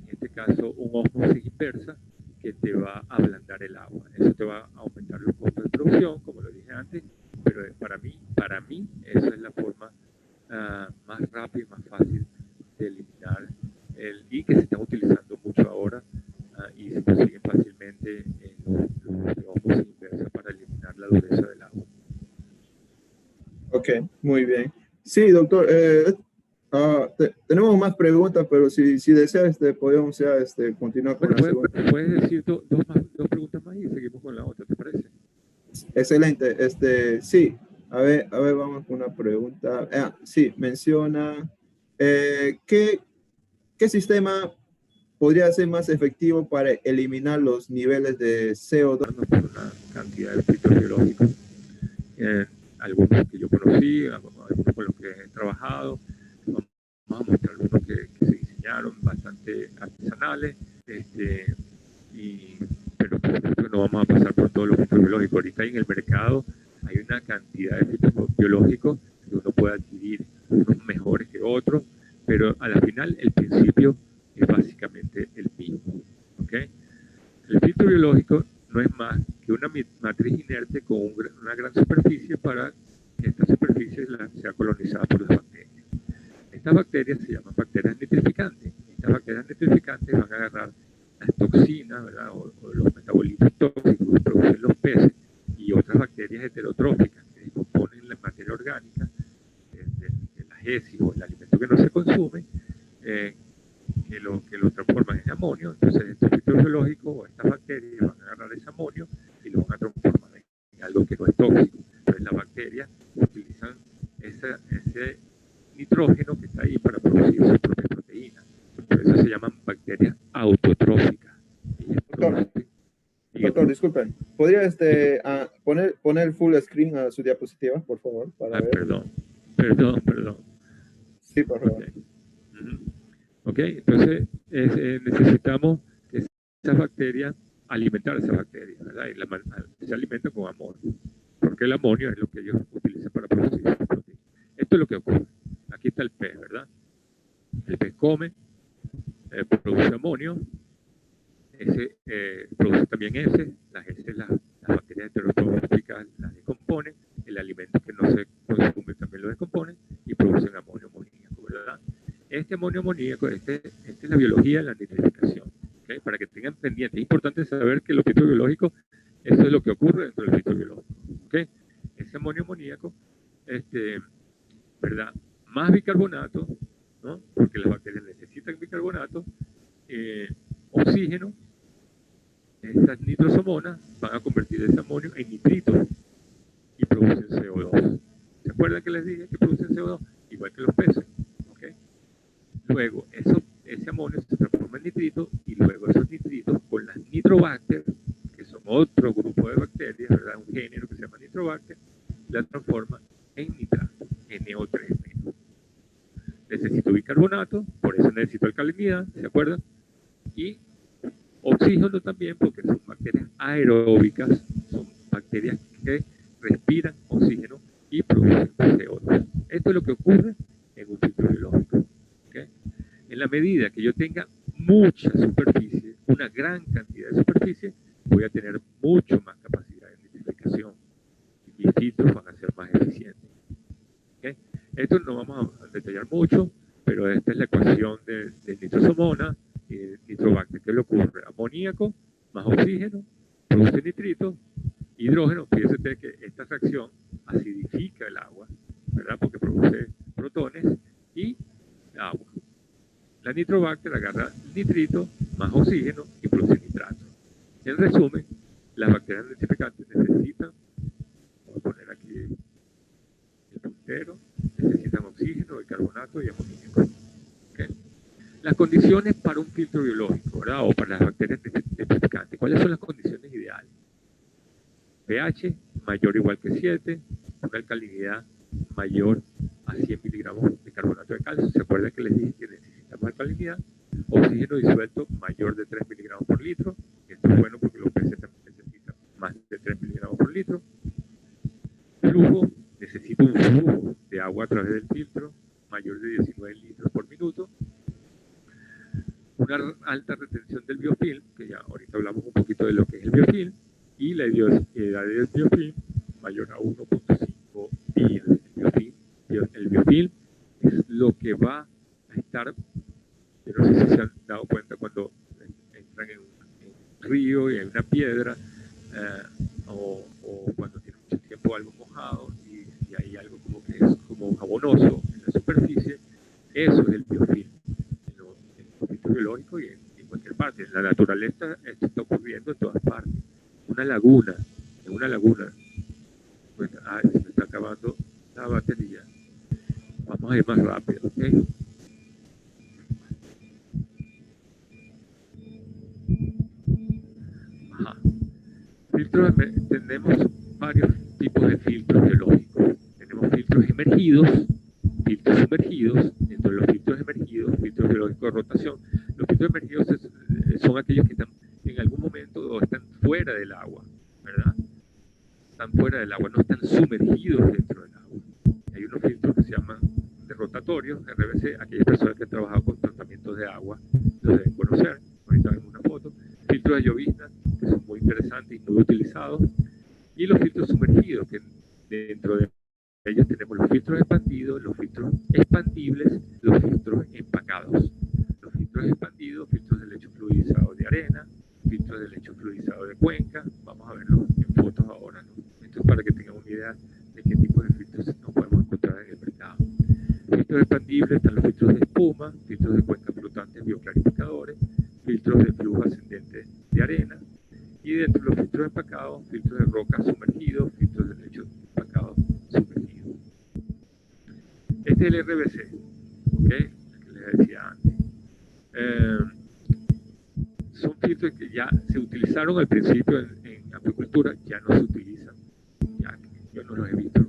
en este caso un ósmosis inversa, que te va a ablandar el agua. Eso te va a aumentar los costos de producción, como lo dije antes, pero para mí esa es la forma más rápida y más fácil de eliminar y que se está utilizando mucho ahora y se consigue fácilmente los ósmosis inversa para eliminar la dureza del agua. Ok, muy bien. Sí, doctor. Tenemos más preguntas, pero si desea, podemos ya, continuar con Bueno, la segunda. puedes decir dos preguntas más y seguimos con la otra, ¿te parece? Excelente. Sí, a ver, vamos con una pregunta. Sí, menciona, ¿qué, qué sistema podría ser más efectivo para eliminar los niveles de CO2? Por una cantidad de filtros biológicos, eh, algunos que yo conocí, algunos con los que he trabajado. Vamos a mostrar algunos que se diseñaron, bastante artesanales, pero por supuesto no vamos a pasar por todos los filtros biológicos. Ahorita en el mercado hay una cantidad de filtros biológicos que uno puede adquirir, unos mejores que otros, pero a la final el principio es básicamente el mismo. ¿Okay? El filtro biológico no es más que una matriz inerte con una gran superficie para que esta superficie sea colonizada por las bacterias. Estas bacterias se llaman bacterias nitrificantes. Estas bacterias nitrificantes van a agarrar las toxinas, ¿verdad? O los metabolitos tóxicos que producen los peces y otras bacterias heterotróficas que descomponen la materia orgánica de las heces o el alimento que no se consume, que lo transforman en amonio. Entonces estos filtros biológicos o estas bacterias van a agarrar ese amonio y lo van a transformar en algo que no es tóxico. Entonces las bacterias utilizan ese nitrógeno que está ahí para producir sus propias proteínas. Por eso se llaman bacterias autotróficas. Doctor, disculpen, ¿podría poner full screen a su diapositiva, por favor? Para ver? Perdón. Sí, por favor. Ok, entonces necesitamos que esas bacterias, alimentar a esas bacterias, ¿verdad? Y se alimentan con amonio, porque el amonio es lo que ellos utilizan para producir sus proteínas. Esto es lo que ocurre. Aquí está el pez, ¿verdad? El pez come, produce amonio, produce también heces, las heces, las bacterias heterotróficas las descomponen, el alimento que no se consume también lo descomponen y producen amonio amoníaco, ¿verdad? Este amonio amoníaco, esta es la biología de la nitrificación, ¿okay? Para que tengan pendiente. Es importante saber que los filtros biológicos, eso es lo que ocurre dentro del filtro biológico, ¿okay? Ese amonio amoníaco, ¿verdad? Más bicarbonato, ¿no? Porque las bacterias necesitan bicarbonato, oxígeno, estas nitrosomonas van a convertir ese amonio en nitrito y producen CO2. ¿Se acuerdan que les dije que producen CO2? Igual que los peces. ¿Okay? Luego, ese amonio se transforma en nitrito y luego esos nitritos con las nitrobacter, que son otro grupo de bacterias, ¿verdad? Un género que se llama nitrobacter, la transforma en nitrato, NO3-. Necesito bicarbonato, por eso necesito alcalinidad, ¿se acuerdan? Y oxígeno también, porque son bacterias aeróbicas, son bacterias que respiran oxígeno y producen CO2. Esto es lo que ocurre en un filtro biológico. ¿Okay? En la medida que yo tenga mucha superficie, una gran cantidad de superficie, voy a tener mucho más capacidad de nitrificación y mis filtros van a ser más eficientes. ¿Okay? Esto no vamos a detallar mucho, pero esta es la ecuación de nitrosomona y nitrobacter. ¿Qué le ocurre? Amoníaco más oxígeno produce nitrito, hidrógeno. Fíjense que esta reacción acidifica el agua, ¿verdad? Porque produce protones y agua. La nitrobacter agarra nitrito más oxígeno y produce nitrato. En resumen, las bacterias nitrificantes necesitan, voy a poner aquí el puntero, necesitan oxígeno, bicarbonato y amoníaco. ¿Okay? Las condiciones para un filtro biológico, ¿verdad? O para las bacterias nitrificantes. ¿Cuáles son las condiciones ideales? pH mayor o igual que 7, una alcalinidad mayor a 100 miligramos de carbonato de calcio. ¿Se acuerdan que les dije que necesitamos alcalinidad? Oxígeno disuelto mayor de 3 miligramos por litro. Esto es bueno porque los peces también necesitan más de 3 miligramos por litro. Flujo, necesito un flujo de agua a través del filtro mayor de 19 litros por minuto. Una alta retención del biofilm, que ya ahorita hablamos un poquito de lo que es el biofilm, y la edad del biofilm mayor a 1.5 días. El biofilm es lo que va a estar, yo no sé si se han dado cuenta cuando entran en un río y hay una piedra, o cuando tiene mucho tiempo algo mojado y hay algo como que es como jabonoso en la superficie, Eso es el biofilm en los filtros biológicos y en cualquier parte. En la naturaleza esto está ocurriendo en todas partes. En una laguna, pues, se me está acabando la batería. Vamos a ir más rápido, ¿ok? Ajá. Tenemos varios tipos de filtros biológicos. Tenemos filtros emergidos, filtros sumergidos. Dentro de los filtros emergidos, filtros biológicos de rotación. Los filtros emergidos son aquellos que están en algún momento o están fuera del agua, ¿verdad? Están fuera del agua, no están sumergidos dentro del agua. Hay unos filtros que se llaman de rotatorios, RBC. Aquellas personas que han trabajado con tratamientos de agua los deben conocer. Ahorita vemos una foto. Filtros de llovizna, que son muy interesantes y muy utilizados. Y los filtros sumergidos, que dentro de ellos tenemos los filtros expandidos, los filtros expandibles, los filtros empacados. Los filtros expandidos, filtros de lecho fluidizado de arena, filtros de lecho fluidizado de cuenca. Vamos a verlos en fotos ahora, ¿no? Esto es para que tengan una idea de qué tipo de filtros nos podemos encontrar en el mercado. Filtros expandibles están los filtros de espuma, filtros de cuenca flotantes bioclarificadores, filtros de flujo ascendente de arena, y dentro de los filtros empacados, filtros de roca sumergidos, filtros de lecho empacado sumergidos. Este es el RBC, ¿ok? El que les decía antes. Son filtros que ya se utilizaron al principio en acuicultura, ya no se utilizan, ya yo no los he visto en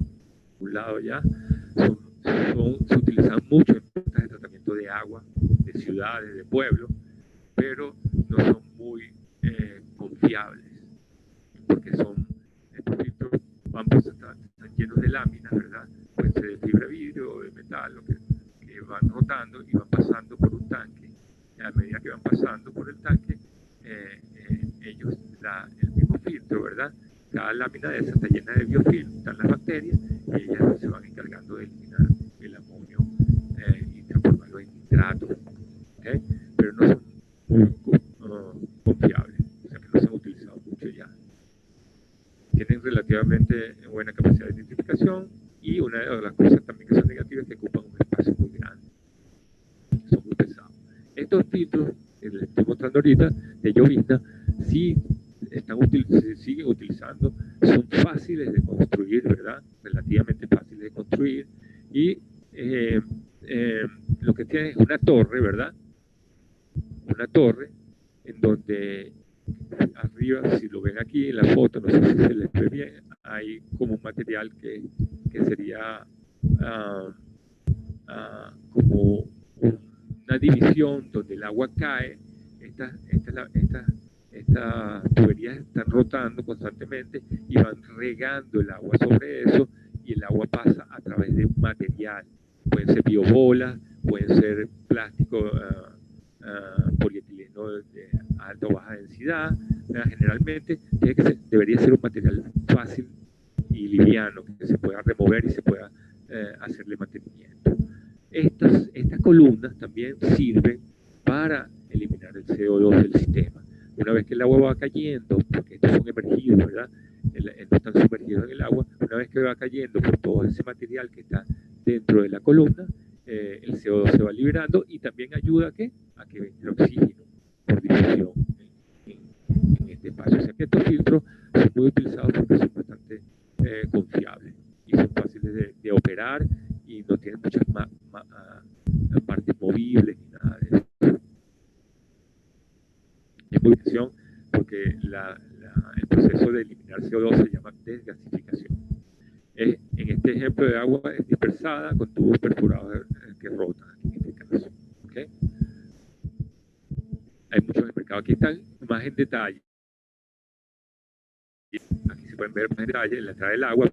un lado ya. Se utilizan mucho en plantas de tratamiento de agua, de ciudades, de pueblos, pero no son muy confiables, porque estos filtros están llenos de láminas, ¿verdad? Pueden ser de fibra de vidrio o de metal, que van rotando y van pasando por un tanque. Y a medida que van pasando por el tanque, ellos, el mismo filtro, ¿verdad? Cada lámina de esa está llena de biofilm, están las bacterias, y ellas se van encargando de eliminar el amonio y transformarlo en nitrato, ¿okay? Pero no son muy confiables, o sea que no se han utilizado mucho ya. Tienen relativamente buena capacidad de nitrificación, y una de las cosas también que son negativas es que ocupan un espacio muy grande, son muy pesados. Estos filtros que les estoy mostrando ahorita de llovizna sí se siguen utilizando, son fáciles de construir, ¿verdad? Relativamente fáciles de construir, y lo que tiene es una torre, ¿verdad? Una torre en donde arriba, si lo ven aquí en la foto, no sé si se les ve bien, hay como un material que sería como una división donde el agua cae. Estas tuberías están rotando constantemente y van regando el agua sobre eso, y el agua pasa a través de un material. Pueden ser biobolas, pueden ser plástico, polietileno de alta o baja densidad. Generalmente debería ser un material fácil y liviano, que se pueda remover y se pueda hacerle mantenimiento. Estas columnas también sirven para eliminar el CO2 del sistema. Una vez que el agua va cayendo, porque estos son emergidos, ¿verdad? No están sumergidos en el agua, una vez que va cayendo por todo ese material que está dentro de la columna, el CO2 se va liberando, y también ayuda a que venga el oxígeno por difusión en este espacio. O sea que estos filtros son muy utilizados porque son bastante confiables y son fáciles de operar, y no tienen muchas partes movibles ni nada de eso. Es muy atención porque el proceso de eliminar CO2 se llama desgasificación. En este ejemplo de agua es dispersada con tubos perforados que rotan, en este caso. ¿Okay? Hay muchos en el mercado. Aquí están más en detalle. Aquí se pueden ver más en detalle la entrada del agua.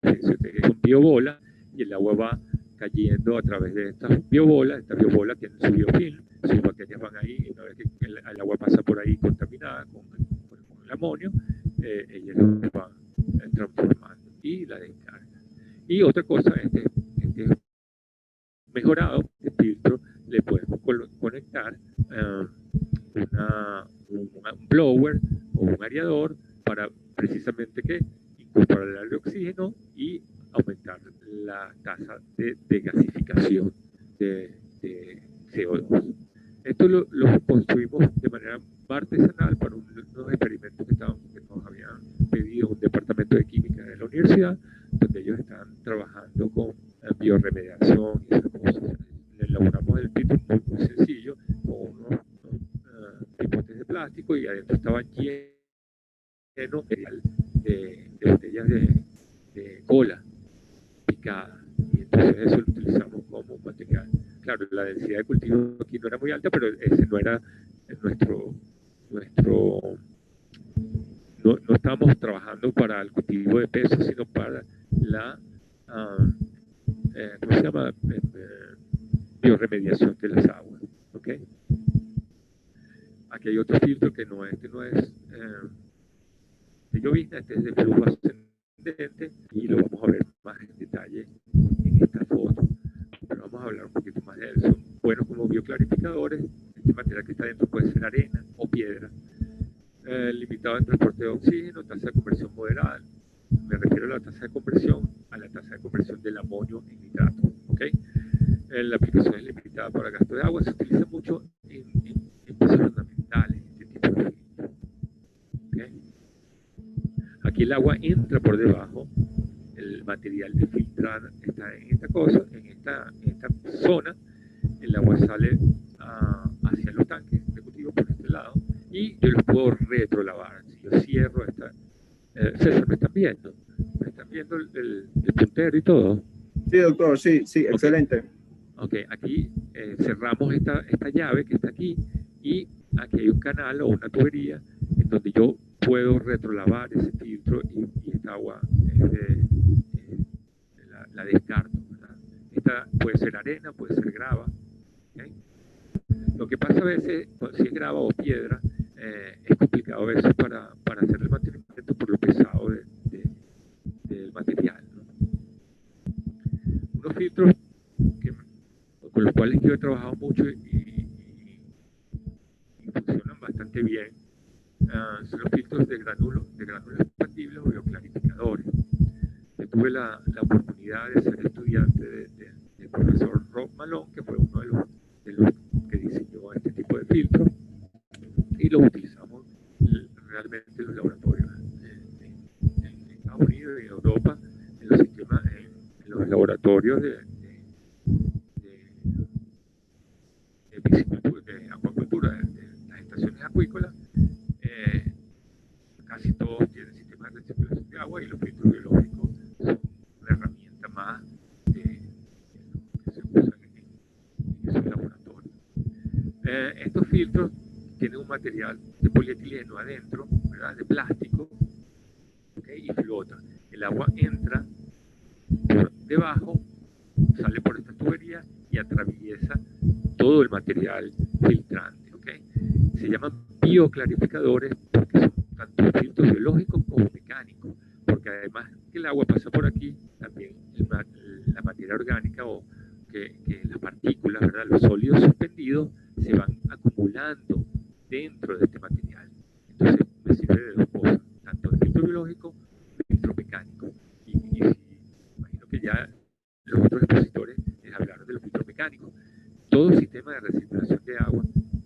Son biobolas, y el agua va cayendo a través de estas biobolas. Estas biobolas tienen su biofilm, sus bacterias van ahí, y una vez que el agua pasa por ahí contaminada con el amonio, ellas lo van transformando y la descargan. Y otra cosa, este mejorado, este filtro, le podemos conectar un blower o un aerador para precisamente que incorporar el oxígeno y aumentar la tasa de gasificación de CO2. Esto lo construimos de manera artesanal para unos experimentos que nos habían pedido un departamento de química de la universidad, donde ellos están trabajando con biorremediación y esas cosas. Elaboramos el filtro muy sencillo, con unos pipotes de plástico, y adentro estaba lleno de botellas de cola picada. Y entonces eso lo utilizamos como material. Claro, la densidad de cultivo aquí no era muy alta, pero ese no era no estábamos trabajando para el cultivo de peso, sino para la ¿cómo se llama? Biorremediación de las aguas. ¿Okay? Aquí hay otro filtro que no es de llovizna, este es de flujo ascendente, y lo vamos a ver más en detalle en esta foto. Pero vamos a hablar un poquito más de él. Son buenos como bioclarificadores. Este material que está dentro puede ser arena o piedra. Limitado en transporte de oxígeno, tasa de conversión moderada. Me refiero a la tasa de conversión, del amonio en nitrato. ¿Okay? La aplicación es limitada para gasto de agua. Se utiliza mucho en piezas ornamentales, este tipo de filtro. ¿Okay? Aquí el agua entra por debajo, el material de filtrar está en esta cosa, en esta zona, el agua sale hacia los tanques de cultivo por este lado, y yo los puedo retrolavar. Si yo cierro esta... César, ¿me están viendo? ¿Me están viendo el puntero y todo? Sí, doctor, sí, Okay. Excelente. Ok, aquí cerramos esta llave que está aquí, y aquí hay un canal o una tubería en donde yo puedo retrolavar ese filtro, y esta agua la descarto, ¿verdad? Esta puede ser arena, puede ser grava. ¿Okay? Lo que pasa a veces, si es grava o piedra, es complicado a veces para hacer el mantenimiento por lo pesado del material, ¿no? Unos filtros con los cuales yo he trabajado mucho y funcionan bastante bien, son los filtros de gránulos expandibles o bioclarificadores. Yo tuve la oportunidad de ser estudiante del profesor Rob Malone, que fue uno de los que diseñó este tipo de filtros, y los utilizamos realmente en los laboratorios en Estados Unidos y en Europa, en los sistemas, en los laboratorios de acuacultura, de las estaciones acuícolas. Casi todos tienen sistemas de recirculación de agua, y los filtros biológicos son una herramienta más que se usan en esos laboratorios. Estos filtros tienen un material de polietileno adentro, ¿verdad? De plástico, ¿okay? Y flota. El agua entra por debajo, sale por esta tubería y atraviesa todo el material filtrante. ¿Okay? Se llaman bioclarificadores porque son tanto filtros biológicos como mecánicos, porque además que el agua pasa por aquí, también la materia orgánica o que las partículas, ¿verdad? Los sólidos suspendidos se van acumulando dentro de este material. Entonces me sirve de dos cosas, tanto el filtro biológico como el filtro mecánico. Y imagino que ya los otros expositores les hablaron de los filtros mecánicos. Todo sistema de recirculación de agua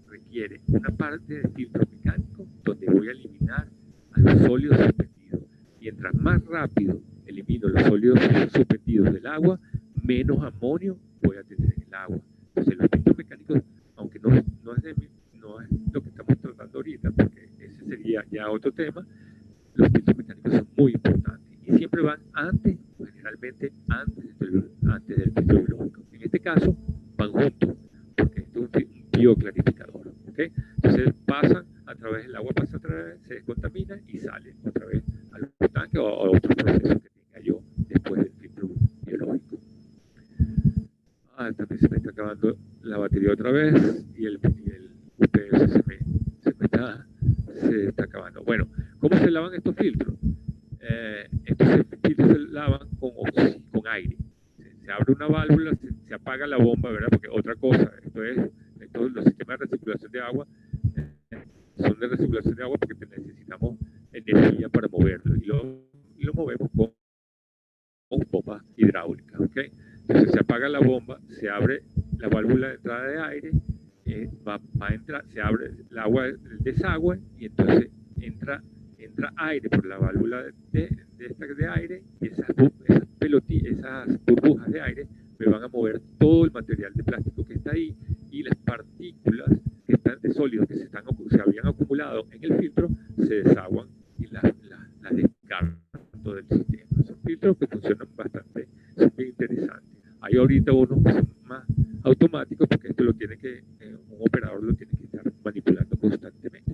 requiere una parte de filtro mecánico donde voy a eliminar a los sólidos suspendidos. Mientras más rápido elimino los sólidos suspendidos del agua, menos amonio voy a tener en el agua. Entonces los filtros mecánicos, aunque no es lo que estamos tratando ahorita, porque ese sería ya otro tema, los filtros mecánicos son muy importantes y siempre van antes, generalmente antes del filtro biológico. En este caso, van juntos, porque este es un bioclarificador. ¿Okay? Entonces pasan a través del agua, pasa a través, se descontamina y sale otra vez a los tanques o a otros procesos que tenga yo después del filtro biológico. También se me está acabando la batería otra vez, y el UPS se está acabando. Bueno, ¿cómo se lavan estos filtros? Estos filtros se lavan con aire. Se abre una válvula, se apaga la bomba, ¿verdad? Porque otra cosa, todos los sistemas de recirculación de agua son de recirculación de agua porque necesitamos energía para moverlo, y lo movemos con bombas hidráulicas. ¿Okay? Entonces se apaga la bomba, se abre la válvula de entrada de aire, va a entrar, se abre el agua del desagüe y entonces entra aire por la válvula de aire y esas burbujas de aire me van a mover todo el material de plástico que está ahí y las partículas que están de sólidos que se habían acumulado en el filtro se desaguan y las descargan todo el sistema. Son filtros que funcionan bastante, son bien interesantes. Hay ahorita unos que son más automáticos porque esto un operador lo tiene que estar manipulando constantemente.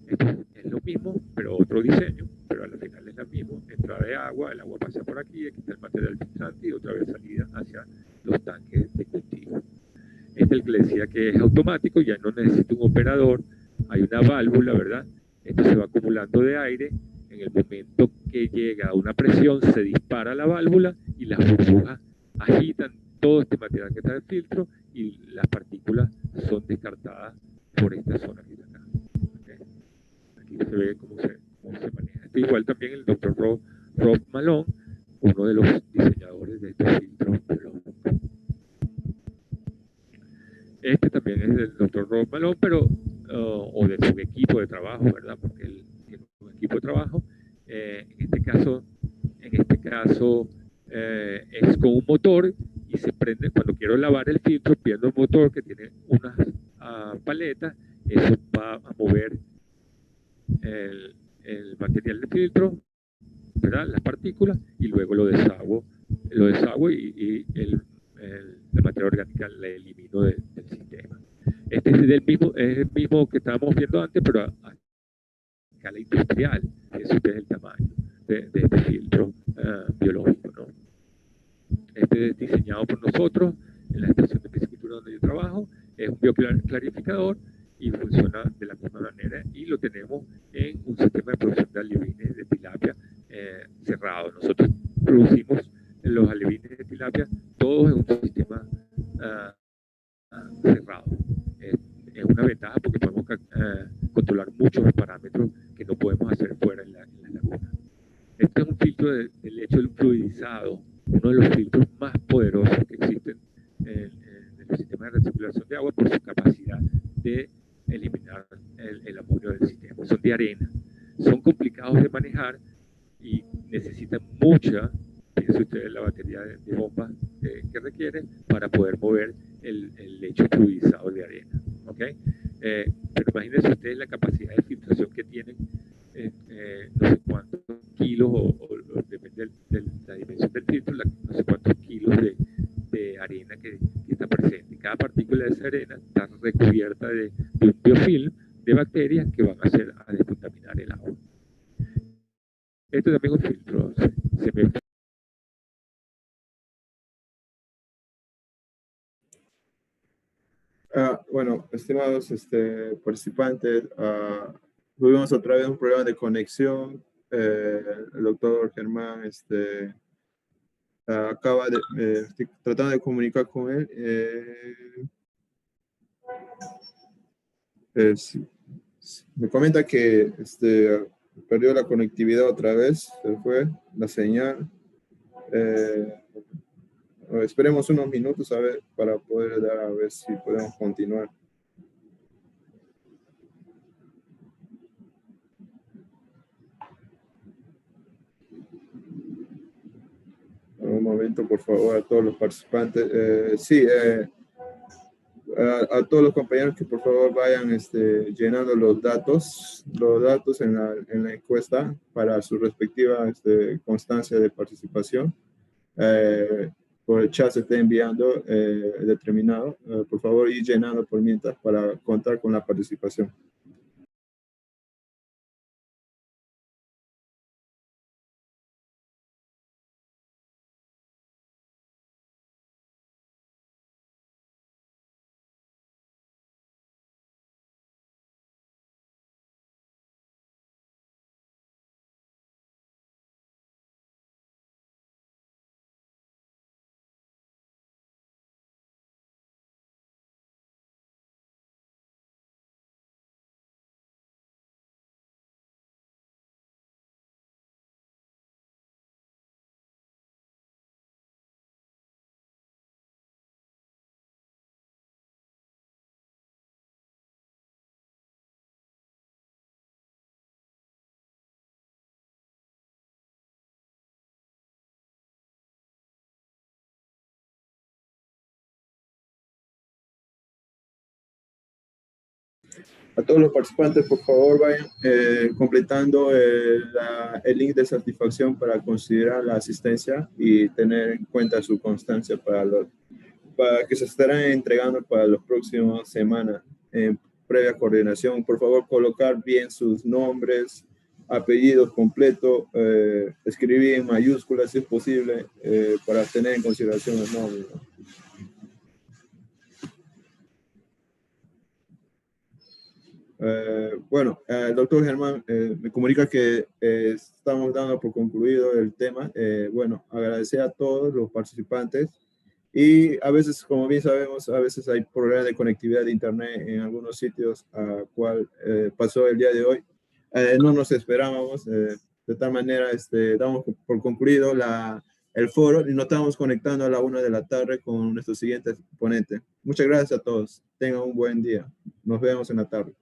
Esto es lo mismo, pero otro diseño, pero al final es lo mismo. Entrada de agua, el agua pasa por aquí está el material filtrante y otra vez salida hacia los tanques de cultivo. Este es el que le decía que es automático, ya no necesita un operador, hay una válvula, ¿verdad? Esto se va acumulando de aire, en el momento que llega a una presión se dispara la válvula y las burbujas agitan todo este material que está en el filtro y las partículas son descartadas por esta zona que está acá. ¿Okay? Aquí se ve cómo se maneja. Esto igual también el doctor Rob Malone, uno de los diseñadores de estos filtros biológicos. Este también es del doctor Rob Malone, pero, o de su equipo de trabajo, ¿verdad? Porque él tiene un equipo de trabajo. En este caso es con un motor y se prende. Cuando quiero lavar el filtro, prendo el motor que tiene unas paletas. Eso va a mover el material del filtro, ¿verdad? Las partículas, y luego lo deshago y la materia orgánica la elimino del sistema. Este es el mismo que estábamos viendo antes, pero a escala industrial. Ese es el tamaño de este filtro biológico, ¿no? Este es diseñado por nosotros en la estación de piscicultura donde yo trabajo. Es un bioclarificador y funciona de la misma manera. Y lo tenemos en un sistema de producción de alevines de tilapia cerrado. Nosotros producimos los alevines de tilapia todos en un sistema cerrado. Es una ventaja porque podemos controlar muchos parámetros que no podemos hacer fuera en la laguna. Este es un filtro de lecho fluidizado, uno de los filtros más poderosos que existen en el sistema de recirculación de agua por su capacidad de eliminar el amonio del sistema. Son de arena, son complicados de manejar y necesitan mucha, fíjense ustedes la batería de bombas que requiere para poder mover el lecho fluidizado de arena. ¿Okay? Pero imagínense ustedes la capacidad de filtración que tienen, no sé cuántos kilos, o depende de la dimensión del filtro, no sé cuántos kilos de arena que está presente. Cada partícula de esa arena está recubierta de un biofilm de bacterias que van a descontaminar el agua. Este también es un filtro. Bueno, estimados participantes, tuvimos otra vez un problema de conexión. El doctor Germán estoy tratando de comunicar con él. Me comenta que perdió la conectividad otra vez, se fue la señal. Esperemos unos minutos a ver para poder dar a ver si podemos continuar. Un momento, por favor, a todos los participantes. Sí, a todos los compañeros que por favor vayan llenando los datos en la encuesta para su respectiva constancia de participación. Por el chat se está enviando determinado. Por favor, ir llenando por mientras para contar con la participación. A todos los participantes, por favor, vayan completando el link de satisfacción para considerar la asistencia y tener en cuenta su constancia para que se estarán entregando para las próximas semanas en previa coordinación. Por favor, colocar bien sus nombres, apellidos completos, escribir en mayúsculas si es posible, para tener en consideración el nombre, ¿no? Bueno, el doctor Germán me comunica que estamos dando por concluido el tema. Bueno, agradecer a todos los participantes y a veces, como bien sabemos, a veces hay problemas de conectividad de internet en algunos sitios, a cual pasó el día de hoy. No nos esperábamos, de tal manera damos por concluido el foro y nos estamos conectando a la 1 de la tarde con nuestro siguiente ponente. Muchas gracias a todos. Tengan un buen día. Nos vemos en la tarde.